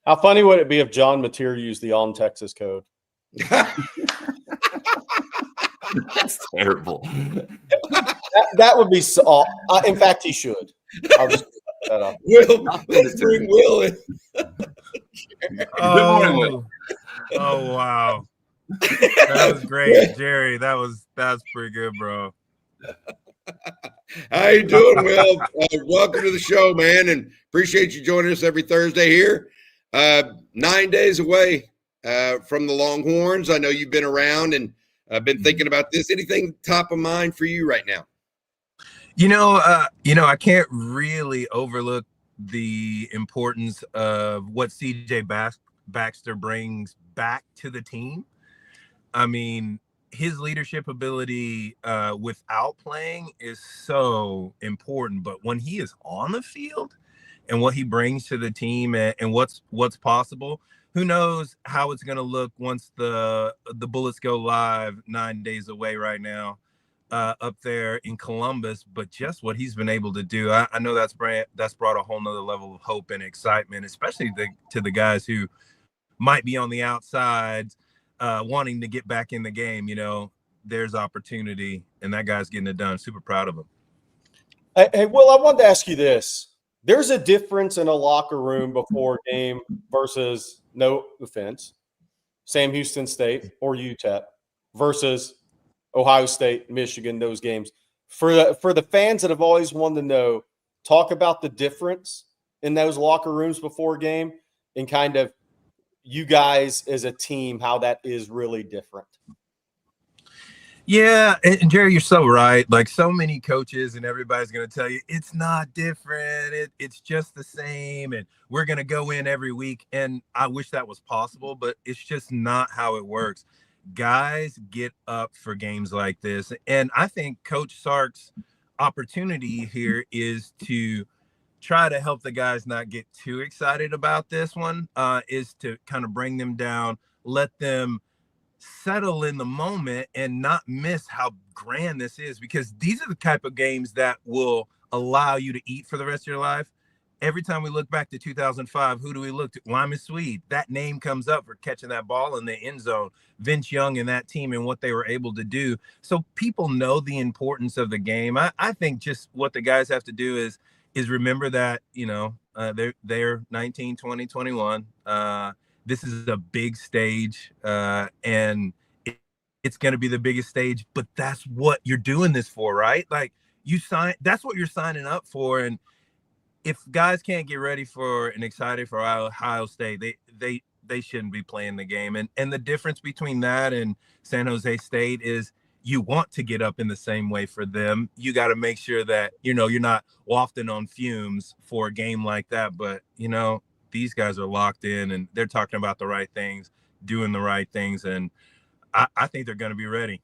How funny would it be if John Mateer used the On Texas code? That's terrible. That would be so. In fact, he should. I'll just put that up. Will, let's bring Will in. Good morning, Will. Oh wow, that was great, Jerry. That's pretty good, bro. How you doing, Will? Welcome to the show, man, and appreciate you joining us every Thursday here. 9 days away from the Longhorns. I know you've been around and been thinking about this. Anything top of mind for you right now? I can't really overlook the importance of what CJ Baxter brings back to the team. I mean, his leadership ability without playing is so important, but when he is on the field and what he brings to the team and what's possible, who knows how it's going to look once the Bullets go live 9 days away right now up there in Columbus. But just what he's been able to do, I know that's brought a whole nother level of hope and excitement, especially to the guys who might be on the outside wanting to get back in the game. There's opportunity, and that guy's getting it done. Super proud of him. Hey, Will, I wanted to ask you this. There's a difference in a locker room before a game versus, no offense, Sam Houston State or UTEP versus Ohio State, Michigan, those games. For the fans that have always wanted to know, talk about the difference in those locker rooms before a game and kind of you guys as a team, how that is really different. Yeah, and Jerry, you're so right. Like, so many coaches and everybody's going to tell you it's not different. It's just the same. And we're going to go in every week. And I wish that was possible, but it's just not how it works. Guys get up for games like this. And I think Coach Sark's opportunity here is to try to help the guys not get too excited about this one, is to kind of bring them down, let them settle in the moment and not miss how grand this is, because these are the type of games that will allow you to eat for the rest of your life. Every time we look back to 2005, who do we look to? Lyman Swede. That name comes up for catching that ball in the end zone. Vince Young and that team and what they were able to do. So people know the importance of the game. I think just what the guys have to do is remember that, they're 19, 20, 21. This is a big stage, and it's going to be the biggest stage, but that's what you're doing this for, right? Like, that's what you're signing up for. And if guys can't get ready for and excited for Ohio State, they shouldn't be playing the game. And the difference between that and San Jose State is you want to get up in the same way for them. You got to make sure that, you're not wafting on fumes for a game like that. But, these guys are locked in and they're talking about the right things, doing the right things. And I think they're going to be ready.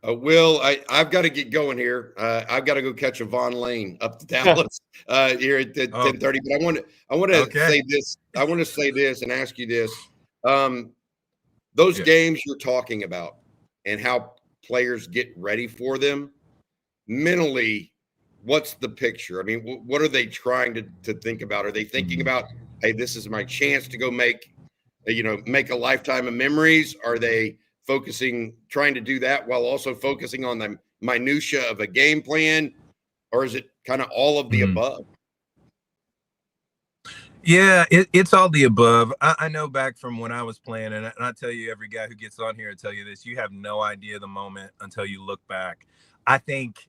Will, I've got to get going here. I've got to go catch a Vaughn Lane up to Dallas here at 10:30. But I want to say this. I want to say this and ask you this. Those games you're talking about and how players get ready for them mentally, what's the picture? I mean, what are they trying to think about? Are they thinking about, hey, this is my chance to go make a lifetime of memories? Are they trying to do that while also focusing on the minutia of a game plan? Or is it kind of all of the above? Yeah, it's all the above. I know back from when I was playing, and I tell you, every guy who gets on here will tell you this, you have no idea the moment until you look back. I think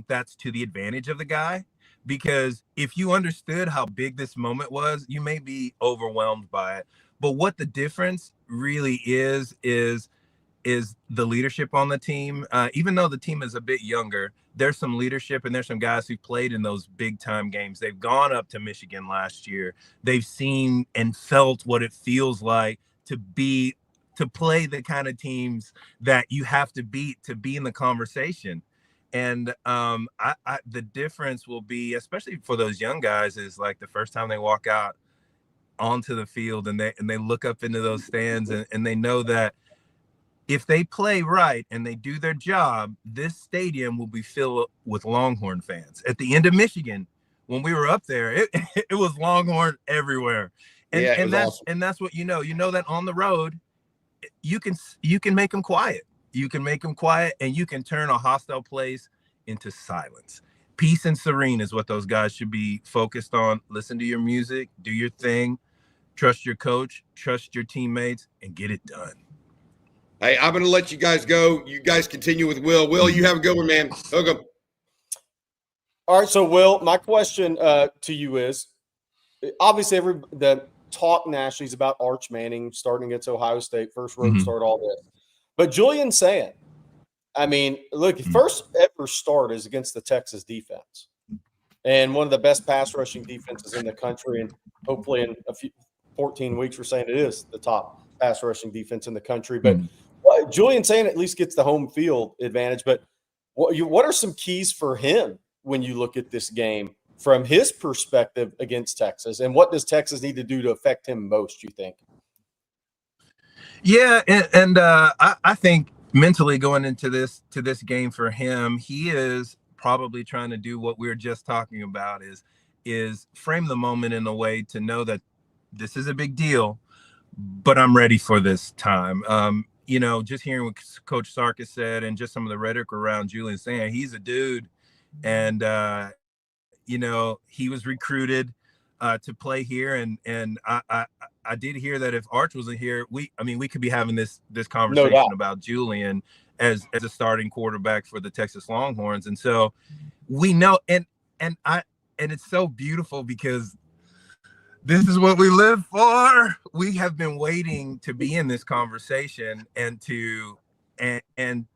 that's to the advantage of the guy, because if you understood how big this moment was, you may be overwhelmed by it. But what the difference really is the leadership on the team. Even though the team is a bit younger, there's some leadership and there's some guys who played in those big time games. They've gone up to Michigan last year. They've seen and felt what it feels like to play the kind of teams that you have to beat to be in the conversation. And the difference will be, especially for those young guys, is like the first time they walk out onto the field and they look up into those stands and they know that if they play right and they do their job, this stadium will be filled with Longhorn fans. At the end of Michigan, when we were up there, it was Longhorn everywhere. And that's awesome. And that's what you know that on the road, you can make them quiet. You can make them quiet, and you can turn a hostile place into silence. Peace and serene is what those guys should be focused on. Listen to your music, do your thing, trust your coach, trust your teammates, and get it done. Hey, I'm going to let you guys go. You guys continue with Will. Will, you have a good one, man. Hook 'em. All right, so Will, my question to you is, obviously the talk nationally is about Arch Manning starting against Ohio State, first road start, all this. But Julian saying, I mean, look, first ever start is against the Texas defense. And one of the best pass rushing defenses in the country. And hopefully in 14 weeks, we're saying it is the top pass rushing defense in the country. But Julian saying at least gets the home field advantage. But what are some keys for him when you look at this game from his perspective against Texas? And what does Texas need to do to affect him most, you think? Yeah, and I think mentally going into this game for him, he is probably trying to do what we were just talking about, is frame the moment in a way to know that this is a big deal, but I'm ready for this time. Just hearing what Coach Sarkis said and just some of the rhetoric around Julian saying he's a dude, and he was recruited to play here, and I did hear that if Arch wasn't here, we could be having this conversation about Julian as a starting quarterback for the Texas Longhorns. And so we know, and it's so beautiful because this is what we live for. We have been waiting to be in this conversation and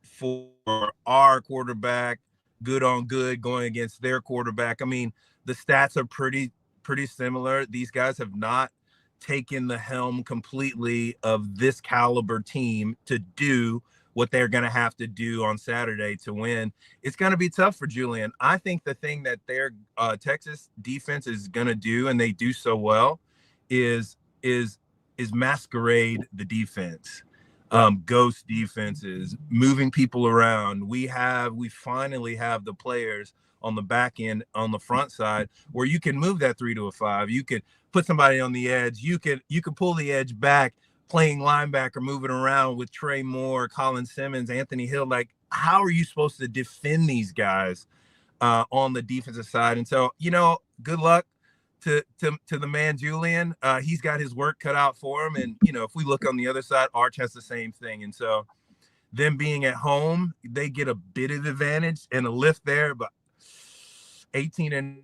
for our quarterback, good on good, going against their quarterback. I mean, the stats are pretty similar. These guys have not taken the helm completely of this caliber team to do what they're going to have to do on Saturday to win. It's going to be tough for Julian. I think the thing that their Texas defense is going to do, and they do so well, is masquerade the defense. Ghost defenses, moving people around. We finally have the players on the back end, on the front side, where you can move that 3 to a 5. You could put somebody on the edge. You could pull the edge back, playing linebacker, moving around with Trey Moore, Colin Simmons, Anthony Hill. Like, how are you supposed to defend these guys on the defensive side? And so, good luck to the man Julian. He's got his work cut out for him. And if we look on the other side, Arch has the same thing. And so, them being at home, they get a bit of advantage and a lift there, but 18 and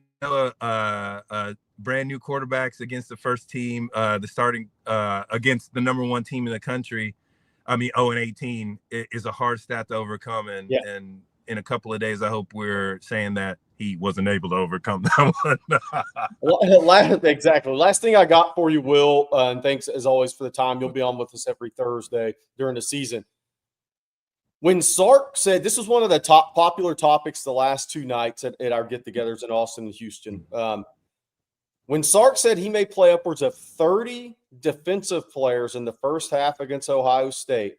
brand new quarterbacks against the first team, the starting against the number one team in the country. 0-18 is a hard stat to overcome, and in a couple of days, I hope we're saying that he wasn't able to overcome that one. Exactly. Last thing I got for you, Will, and thanks as always for the time. You'll be on with us every Thursday during the season. When Sark said, this was one of the top popular topics the last two nights at our get-togethers in Austin and Houston. When Sark said he may play upwards of 30 defensive players in the first half against Ohio State,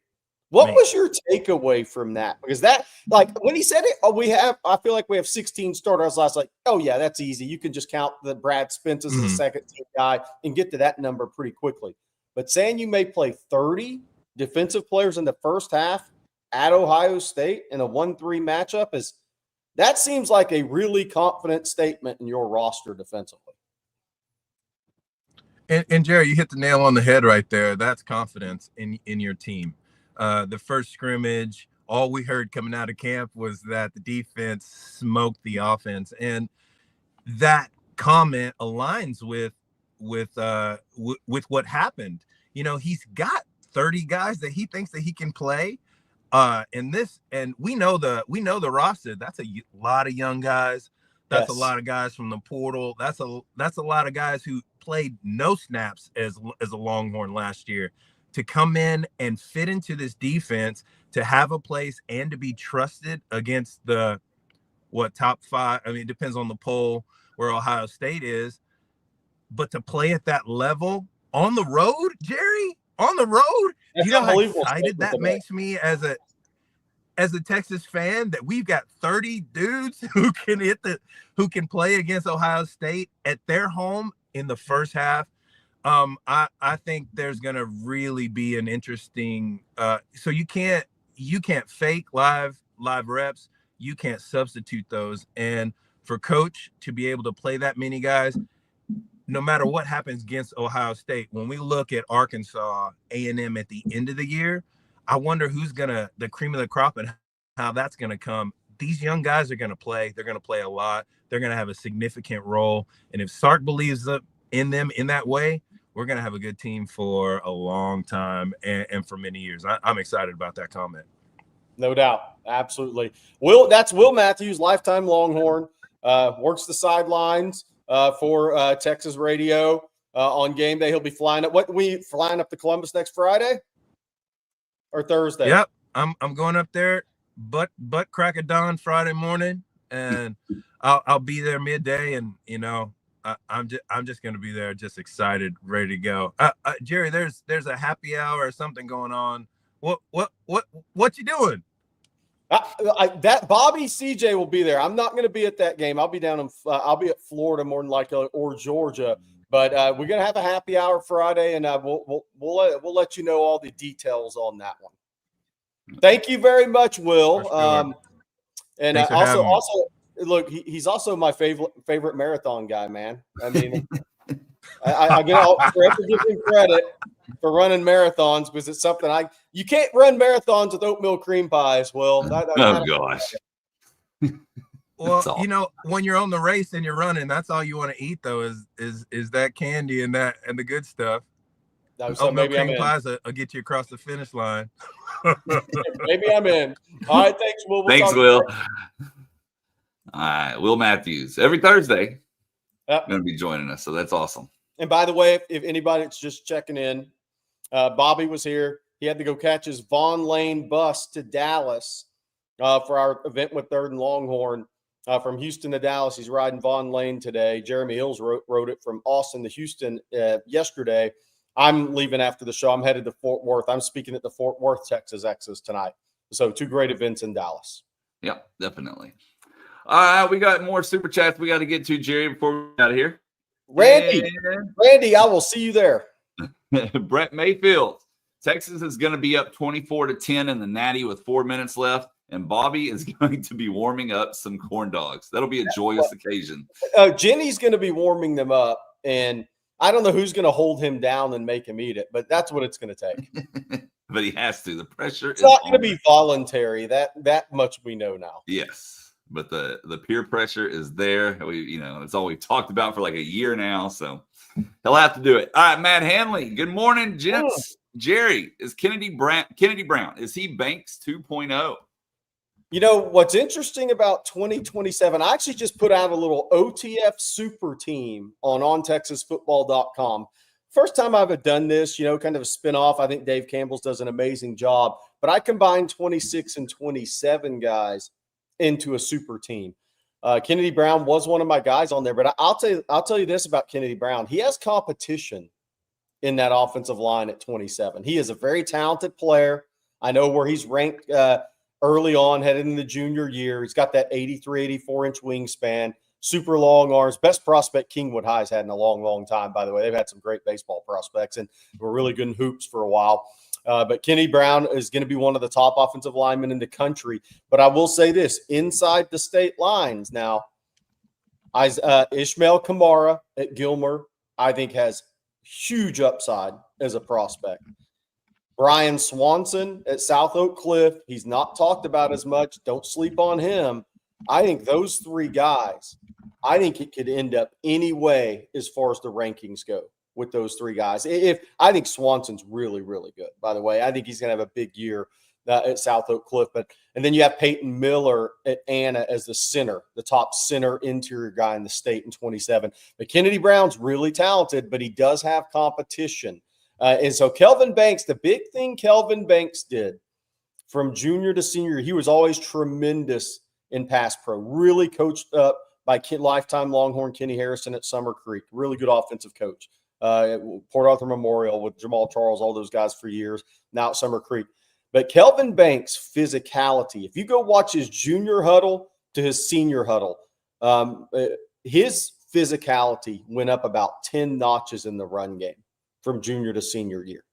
what was your takeaway from that? Because that, when he said it, I feel like we have 16 starters. I was like, oh yeah, that's easy. You can just count the Brad Spence as the second team guy and get to that number pretty quickly. But saying you may play 30 defensive players in the first half at Ohio State in a 1-3 matchup that seems like a really confident statement in your roster defensively. And Jerry, you hit the nail on the head right there. That's confidence in your team. The first scrimmage, all we heard coming out of camp was that the defense smoked the offense, and that comment aligns with what happened. He's got 30 guys that he thinks that he can play. And we know the roster. That's a lot of young guys. That's a lot of guys from the portal. That's a lot of guys who played no snaps as a Longhorn last year. To come in and fit into this defense, to have a place and to be trusted against the top 5. I mean, it depends on the poll where Ohio State is, but to play at that level on the road, Jerry, on the road. That's You know how unbelievable excited that statement makes me as a Texas fan, that we've got 30 dudes who can play against Ohio State at their home in the first half. I think there's going to really be an interesting, so you can't fake live reps. You can't substitute those. And for coach to be able to play that many guys, no matter what happens against Ohio State, when we look at Arkansas, A&M at the end of the year, I wonder who's the cream of the crop and how that's going to come. These young guys are going to play. They're going to play a lot. They're going to have a significant role. And if Sark believes in them in that way, we're going to have a good team for a long time and for many years. I'm excited about that comment. No doubt. Absolutely. That's Will Matthews, lifetime Longhorn, works the sidelines for Texas radio on game day. He'll be flying up. Flying up to Columbus next Friday or Thursday? Yep. I'm going up there, but crack of dawn Friday morning, and I'll be there midday, and I'm just going to be there, just excited, ready to go. Jerry, there's a happy hour or something going on. What you doing? That Bobby CJ will be there. I'm not going to be at that game. I'll be down I'll be at Florida more than likely, or Georgia. But we're going to have a happy hour Friday, and we'll let you know all the details on that one. Thank you very much, Will. Sure. And also, look, he's also my favorite marathon guy, man. I mean, I forever give him credit for running marathons, because it's something you can't run marathons with oatmeal cream pies. Will. Oh gosh. Well, when you're on the race and you're running, that's all you want to eat, though, is that candy and the good stuff. So maybe cream pies will get you across the finish line. Maybe I'm in. All right, thanks, Will. Thanks, Will. All right, Will Matthews every Thursday going to be joining us, so that's awesome. And by the way, if anybody's just checking in, Bobby was here. He had to go catch his Vaughn Lane bus to Dallas for our event with Third and Longhorn. From Houston to Dallas, he's riding Vaughn Lane today. Jeremy Hills wrote it from Austin to Houston yesterday. I'm leaving after the show. I'm headed to Fort Worth. I'm speaking at the Fort Worth, Texas Exes tonight. So 2 great events in Dallas. Yep, definitely. All right, we got more super chats we got to get to, Jerry, before we get out of here. Randy, I will see you there. Brett Mayfield. Texas is going to be up 24-10 in the Natty with 4 minutes left, and Bobby is going to be warming up some corn dogs. That'll be a joyous occasion. Jenny's going to be warming them up, and I don't know who's going to hold him down and make him eat it, but that's what it's going to take. But he has to. The pressure it's not going to be voluntary. That much we know now. Yes, but the peer pressure is there. It's all we've talked about for like a year now, so he'll have to do it. All right, Matt Hanley. Good morning, gents. Jerry, is Kennedy Brown, is he Banks 2.0? What's interesting about 2027, I actually just put out a little OTF super team on ontexasfootball.com. First time I've done this, kind of a spinoff. I think Dave Campbell's does an amazing job, but I combined 26 and 27 guys into a super team. Kennedy Brown was one of my guys on there, but I'll tell you this about Kennedy Brown. He has competition in that offensive line at 27. He is a very talented player. I know where he's ranked early on, headed in the junior year. He's got that 83, 84-inch wingspan, super long arms. Best prospect Kingwood High's had in a long, long time, by the way. They've had some great baseball prospects and were really good in hoops for a while. But Kenny Brown is going to be one of the top offensive linemen in the country. But I will say this, inside the state lines now, Ishmael Kamara at Gilmer, I think, has huge upside as a prospect. Brian Swanson at South Oak Cliff, he's not talked about as much. Don't sleep on him. I think those 3 guys, I think it could end up any way as far as the rankings go with those 3 guys. I think Swanson's really, really good, by the way. I think he's going to have a big year at South Oak Cliff. And then you have Peyton Miller at Anna as the center, the top center interior guy in the state in 27. But Kennedy Brown's really talented, but he does have competition. And so Kelvin Banks, the big thing Kelvin Banks did from junior to senior, he was always tremendous in pass pro, really coached up by lifetime Longhorn Kenny Harrison at Summer Creek, really good offensive coach. Port Arthur Memorial with Jamal Charles, all those guys for years, now at Summer Creek. But Kelvin Banks' physicality, if you go watch his junior huddle to his senior huddle, his physicality went up about 10 notches in the run game from junior to senior year.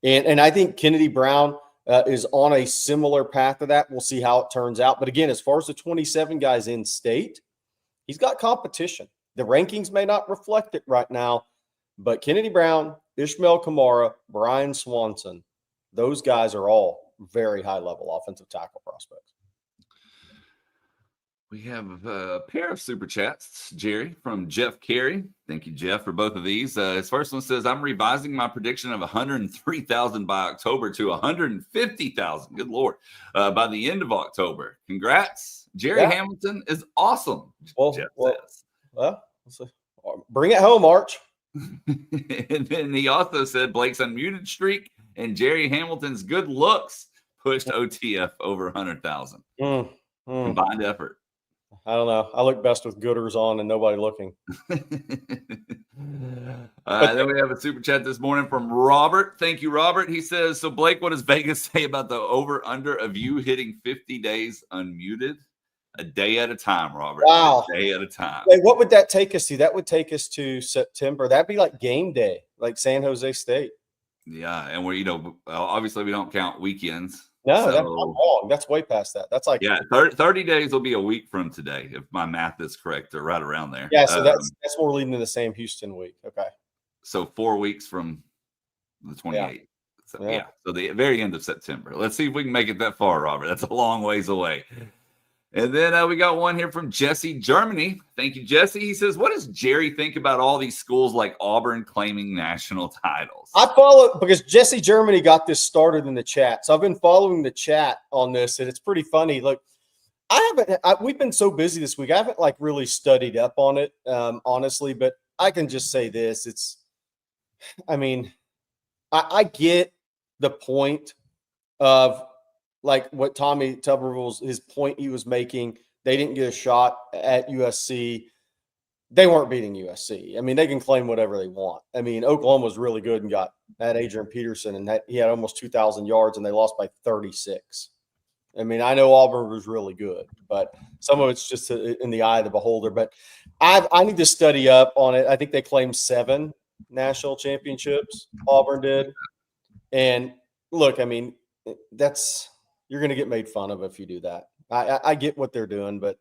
And I think Kennedy Brown is on a similar path to that. We'll see how it turns out. But again, as far as the 27 guys in state, he's got competition. The rankings may not reflect it right now, but Kennedy Brown, Ishmael Kamara, Brian Swanson, those guys are all very high-level offensive tackle prospects. We have a pair of super chats, Jerry, from Jeff Carey. Thank you, Jeff, for both of these. His first one says, I'm revising my prediction of 103,000 by October to 150,000. Good Lord. By the end of October. Congrats. Jerry Hamilton is awesome, Jeff says. Well, bring it home, Arch. And then he also said Blake's unmuted streak and Jerry Hamilton's good looks pushed OTF over 100,000. Combined effort. I don't know. I look best with gooders on and nobody looking. Then we have a super chat this morning from Robert. Thank you, Robert. He says, so Blake, what does Vegas say about the over-under of you hitting 50 days unmuted? A day at a time, Robert. Wow. A day at a time. Wait, what would that take us to? That would take us to September. That'd be like game day, like San Jose State. Yeah, and we're, obviously we don't count weekends. No, that's not wrong. That's way past that. That's like 30 days will be a week from today, if my math is correct, or right around there. Yeah, so that's more leading to the Sam Houston week. Okay. So 4 weeks from the 28th. So the very end of September. Let's see if we can make it that far, Robert. That's a long ways away. And then we got one here from Jesse, Germany. Thank you, Jesse. He says, what does Jerry think about all these schools like Auburn claiming national titles? I follow because Jesse Germany got this started in the chat. So I've been following the chat on this, and it's pretty funny. Look, we've been so busy this week. I haven't really studied up on it, honestly, but I can just say this. I get the point of what Tommy Tuberville's his point he was making. They didn't get a shot at USC. They weren't beating USC. They can claim whatever they want. Oklahoma was really good and had Adrian Peterson, and he had almost 2,000 yards, and they lost by 36. I know Auburn was really good, but some of it's just in the eye of the beholder. But I need to study up on it. I think they claimed 7 national championships. Auburn did. And look, you're going to get made fun of if you do that. I get what they're doing, but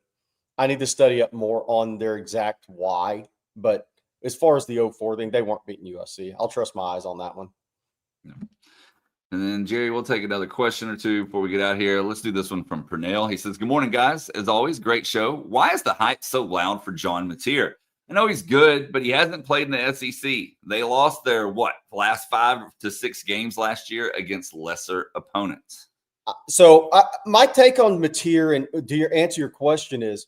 I need to study up more on their exact why. But as far as the 04 thing, they weren't beating USC. I'll trust my eyes on that one. Yeah. And then, Jerry, we'll take another question or two before we get out here. Let's do this one from Pernell. He says, good morning, guys. As always, great show. Why is the hype so loud for John Mateer? I know he's good, but he hasn't played in the SEC. They lost their, last 5 to 6 games last year against lesser opponents. So my take on Mateer and to answer your question is,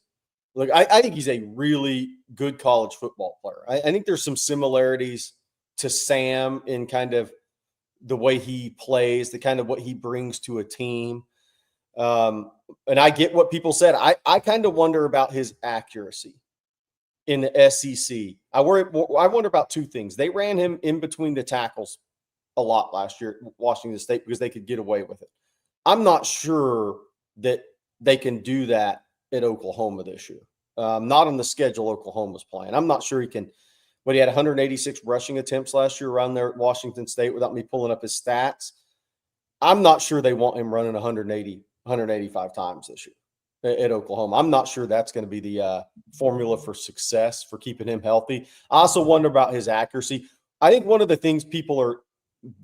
look, I think he's a really good college football player. I think there's some similarities to Sam in kind of the way he plays, the kind of what he brings to a team. And I get what people said. I kind of wonder about his accuracy in the SEC. I wonder about 2 things. They ran him in between the tackles a lot last year at Washington State because they could get away with it. I'm not sure that they can do that at Oklahoma this year. Not on the schedule Oklahoma's playing. I'm not sure he can. But he had 186 rushing attempts last year around there at Washington State without me pulling up his stats. I'm not sure they want him running 185 times this year at Oklahoma. I'm not sure that's going to be the formula for success for keeping him healthy. I also wonder about his accuracy. I think one of the things people are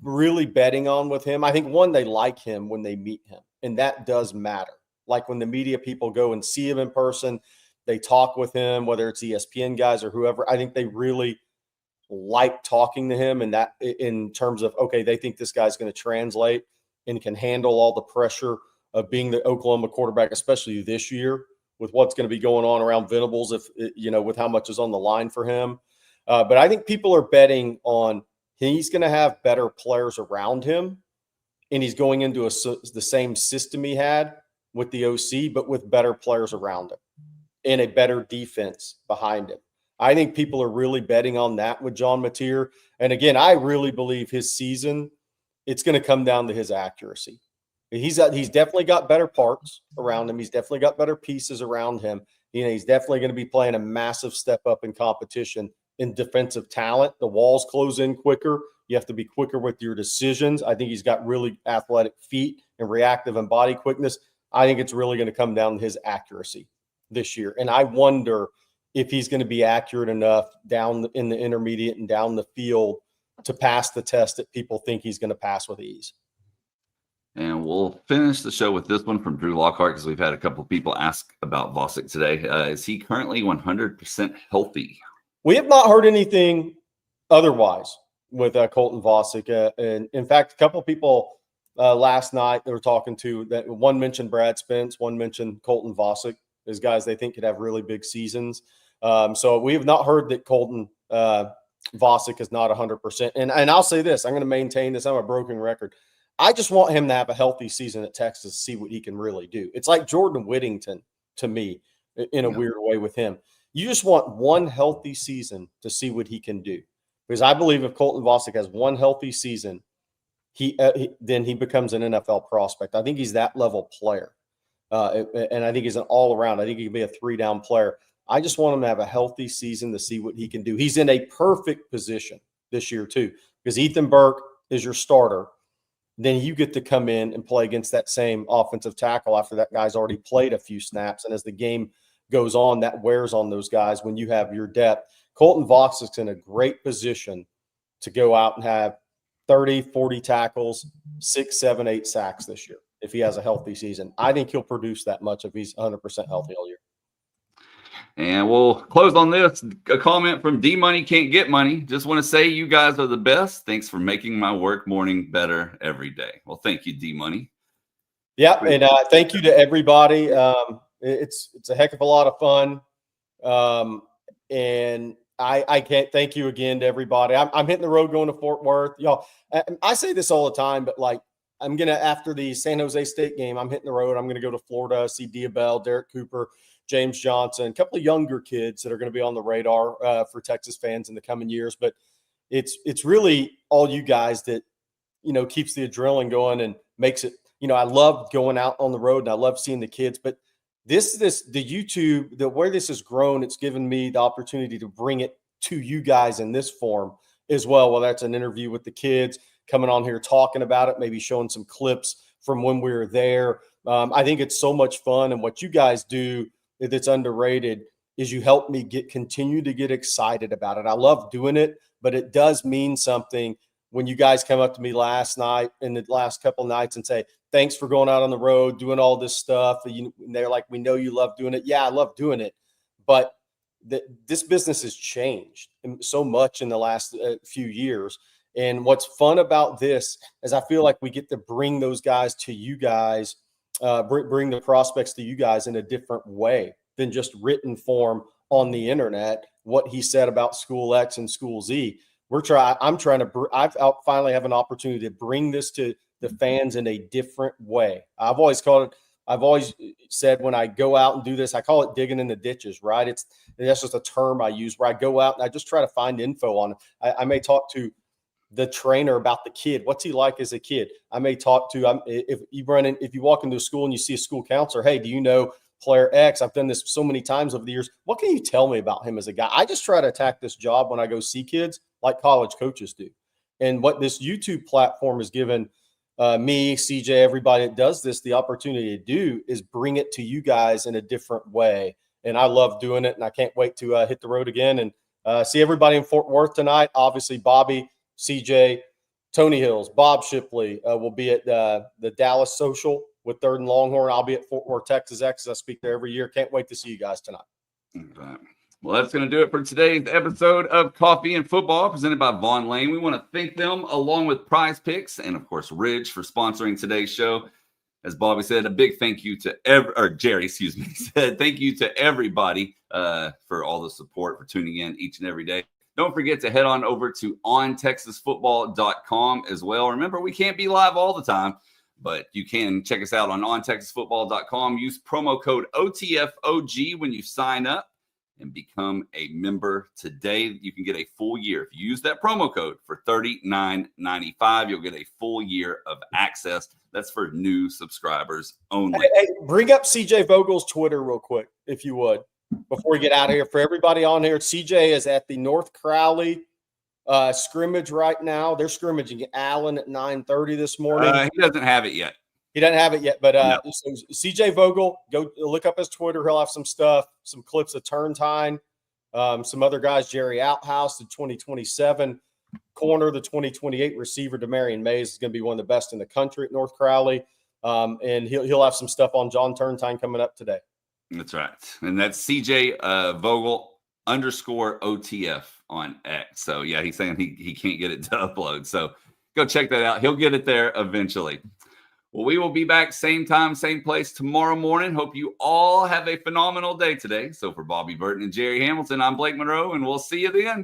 really betting on with him, I think one, they like him when they meet him, and that does matter. Like when the media people go and see him in person, they talk with him, whether it's ESPN guys or whoever. I think they really like talking to him, and that in terms of, okay, they think this guy's going to translate and can handle all the pressure of being the Oklahoma quarterback, especially this year with what's going to be going on around Venables, with how much is on the line for him. But I think people are betting on he's going to have better players around him, and he's going into the same system he had with the OC, but with better players around him and a better defense behind him. I think people are really betting on that with John Mateer. And again, I really believe his season, it's going to come down to his accuracy. He's definitely got better parts around him. He's definitely got better pieces around him. He's definitely going to be playing a massive step up in competition in defensive talent. The walls close in quicker. You have to be quicker with your decisions. I think he's got really athletic feet and reactive and body quickness. I think it's really going to come down to his accuracy this year. And I wonder if he's going to be accurate enough down in the intermediate and down the field to pass the test that people think he's going to pass with ease. And we'll finish the show with this one from Drew Lockhart, because we've had a couple of people ask about Vosick today. Is he currently 100% healthy? We have not heard anything otherwise with Colton Vosick. And in fact, a couple of people last night they were talking to, that one mentioned Brad Spence, one mentioned Colton Vosick as guys they think could have really big seasons. So we have not heard that Colton Vosick is not 100%. And I'll say this, I'm going to maintain this. I'm a broken record. I just want him to have a healthy season at Texas to see what he can really do. It's like Jordan Whittington to me in a weird way with him. You just want one healthy season to see what he can do. Because I believe if Colton Vosick has one healthy season, then he becomes an NFL prospect. I think he's that level player. And I think he's an all-around. I think he can be a three-down player. I just want him to have a healthy season to see what he can do. He's in a perfect position this year too, because Ethan Burke is your starter. Then you get to come in and play against that same offensive tackle after that guy's already played a few snaps. And as the game goes on, that wears on those guys when you have your depth. Colton Vosick's in a great position to go out and have 30, 40 tackles, 6, 7, 8 sacks this year if he has a healthy season. I think he'll produce that much if he's 100% healthy all year. And we'll close on this. A comment from D Money Can't Get Money. Just want to say you guys are the best. Thanks for making my work morning better every day. Well, thank you, D Money. Yeah, and thank you to everybody. It's a heck of a lot of fun. And I can't thank you again to everybody. I'm hitting the road going to Fort Worth. Y'all, I say this all the time, but like I'm going to, after the San Jose State game, I'm hitting the road. I'm going to go to Florida, see Diabell, Derek Cooper, James Johnson, a couple of younger kids that are going to be on the radar for Texas fans in the coming years. But it's really all you guys that, keeps the adrenaline going and makes it, I love going out on the road and I love seeing the kids. But the YouTube, where this has grown, it's given me the opportunity to bring it to you guys in this form as well. Well, that's an interview with the kids, coming on here talking about it, maybe showing some clips from when we were there. I think it's so much fun. And what you guys do that's underrated is you help me continue to get excited about it. I love doing it, but it does mean something when you guys come up to me last night and the last couple of nights and say, thanks for going out on the road, doing all this stuff. And they're like, we know you love doing it. Yeah, I love doing it. But this business has changed so much in the last few years. And what's fun about this is I feel like we get to bring those guys to you guys, bring the prospects to you guys in a different way than just written form on the internet. What he said about School X and School Z. I finally have an opportunity to bring this to the fans in a different way. I've always said when I go out and do this, I call it digging in the ditches, right? That's just a term I use where I go out and I just try to find info on it. I may talk to the trainer about the kid. What's he like as a kid? I may talk to, if you walk into a school and you see a school counselor, hey, do you know player X? I've done this so many times over the years. What can you tell me about him as a guy? I just try to attack this job when I go see kids like college coaches do. And what this YouTube platform has given me, CJ, everybody that does this, the opportunity to do is bring it to you guys in a different way. And I love doing it. And I can't wait to hit the road again and see everybody in Fort Worth tonight. Obviously, Bobby, CJ, Tony Hills, Bob Shipley will be at the Dallas Social with 3rd and Longhorn. I'll be at Fort Worth, Texas X. I speak there every year. Can't wait to see you guys tonight. Okay. Well, that's going to do it for today's episode of Coffee and Football presented by Vaughn Lane. We want to thank them along with Prize Picks and, of course, Ridge for sponsoring today's show. As Bobby said, a big thank you to Jerry, said thank you to everybody for all the support, for tuning in each and every day. Don't forget to head on over to ontexasfootball.com as well. Remember, we can't be live all the time, but you can check us out on ontexasfootball.com. Use promo code OTFOG when you sign up. and become a member today. You can get a full year. If you use that promo code for $39.95, you'll get a full year of access. That's for new subscribers only. Hey, bring up CJ Vogel's Twitter real quick, if you would, before we get out of here. For everybody on here, CJ is at the North Crowley scrimmage right now. They're scrimmaging Allen at 9:30 this morning. He doesn't have it yet. He doesn't have it yet, but No. so CJ Vogel, go look up his Twitter. He'll have some stuff, some clips of Turntine, some other guys, Jerry Outhouse, the 2027 corner, the 2028 receiver, Demarion Mays is going to be one of the best in the country at North Crowley. And he'll have some stuff on John Turntine coming up today. That's right. And that's CJ Vogel _OTF on X. So yeah, he's saying he can't get it to upload. So go check that out. He'll get it there eventually. Well, we will be back same time, same place tomorrow morning. Hope you all have a phenomenal day today. So for Bobby Burton and Jerry Hamilton, I'm Blake Monroe, and we'll see you then.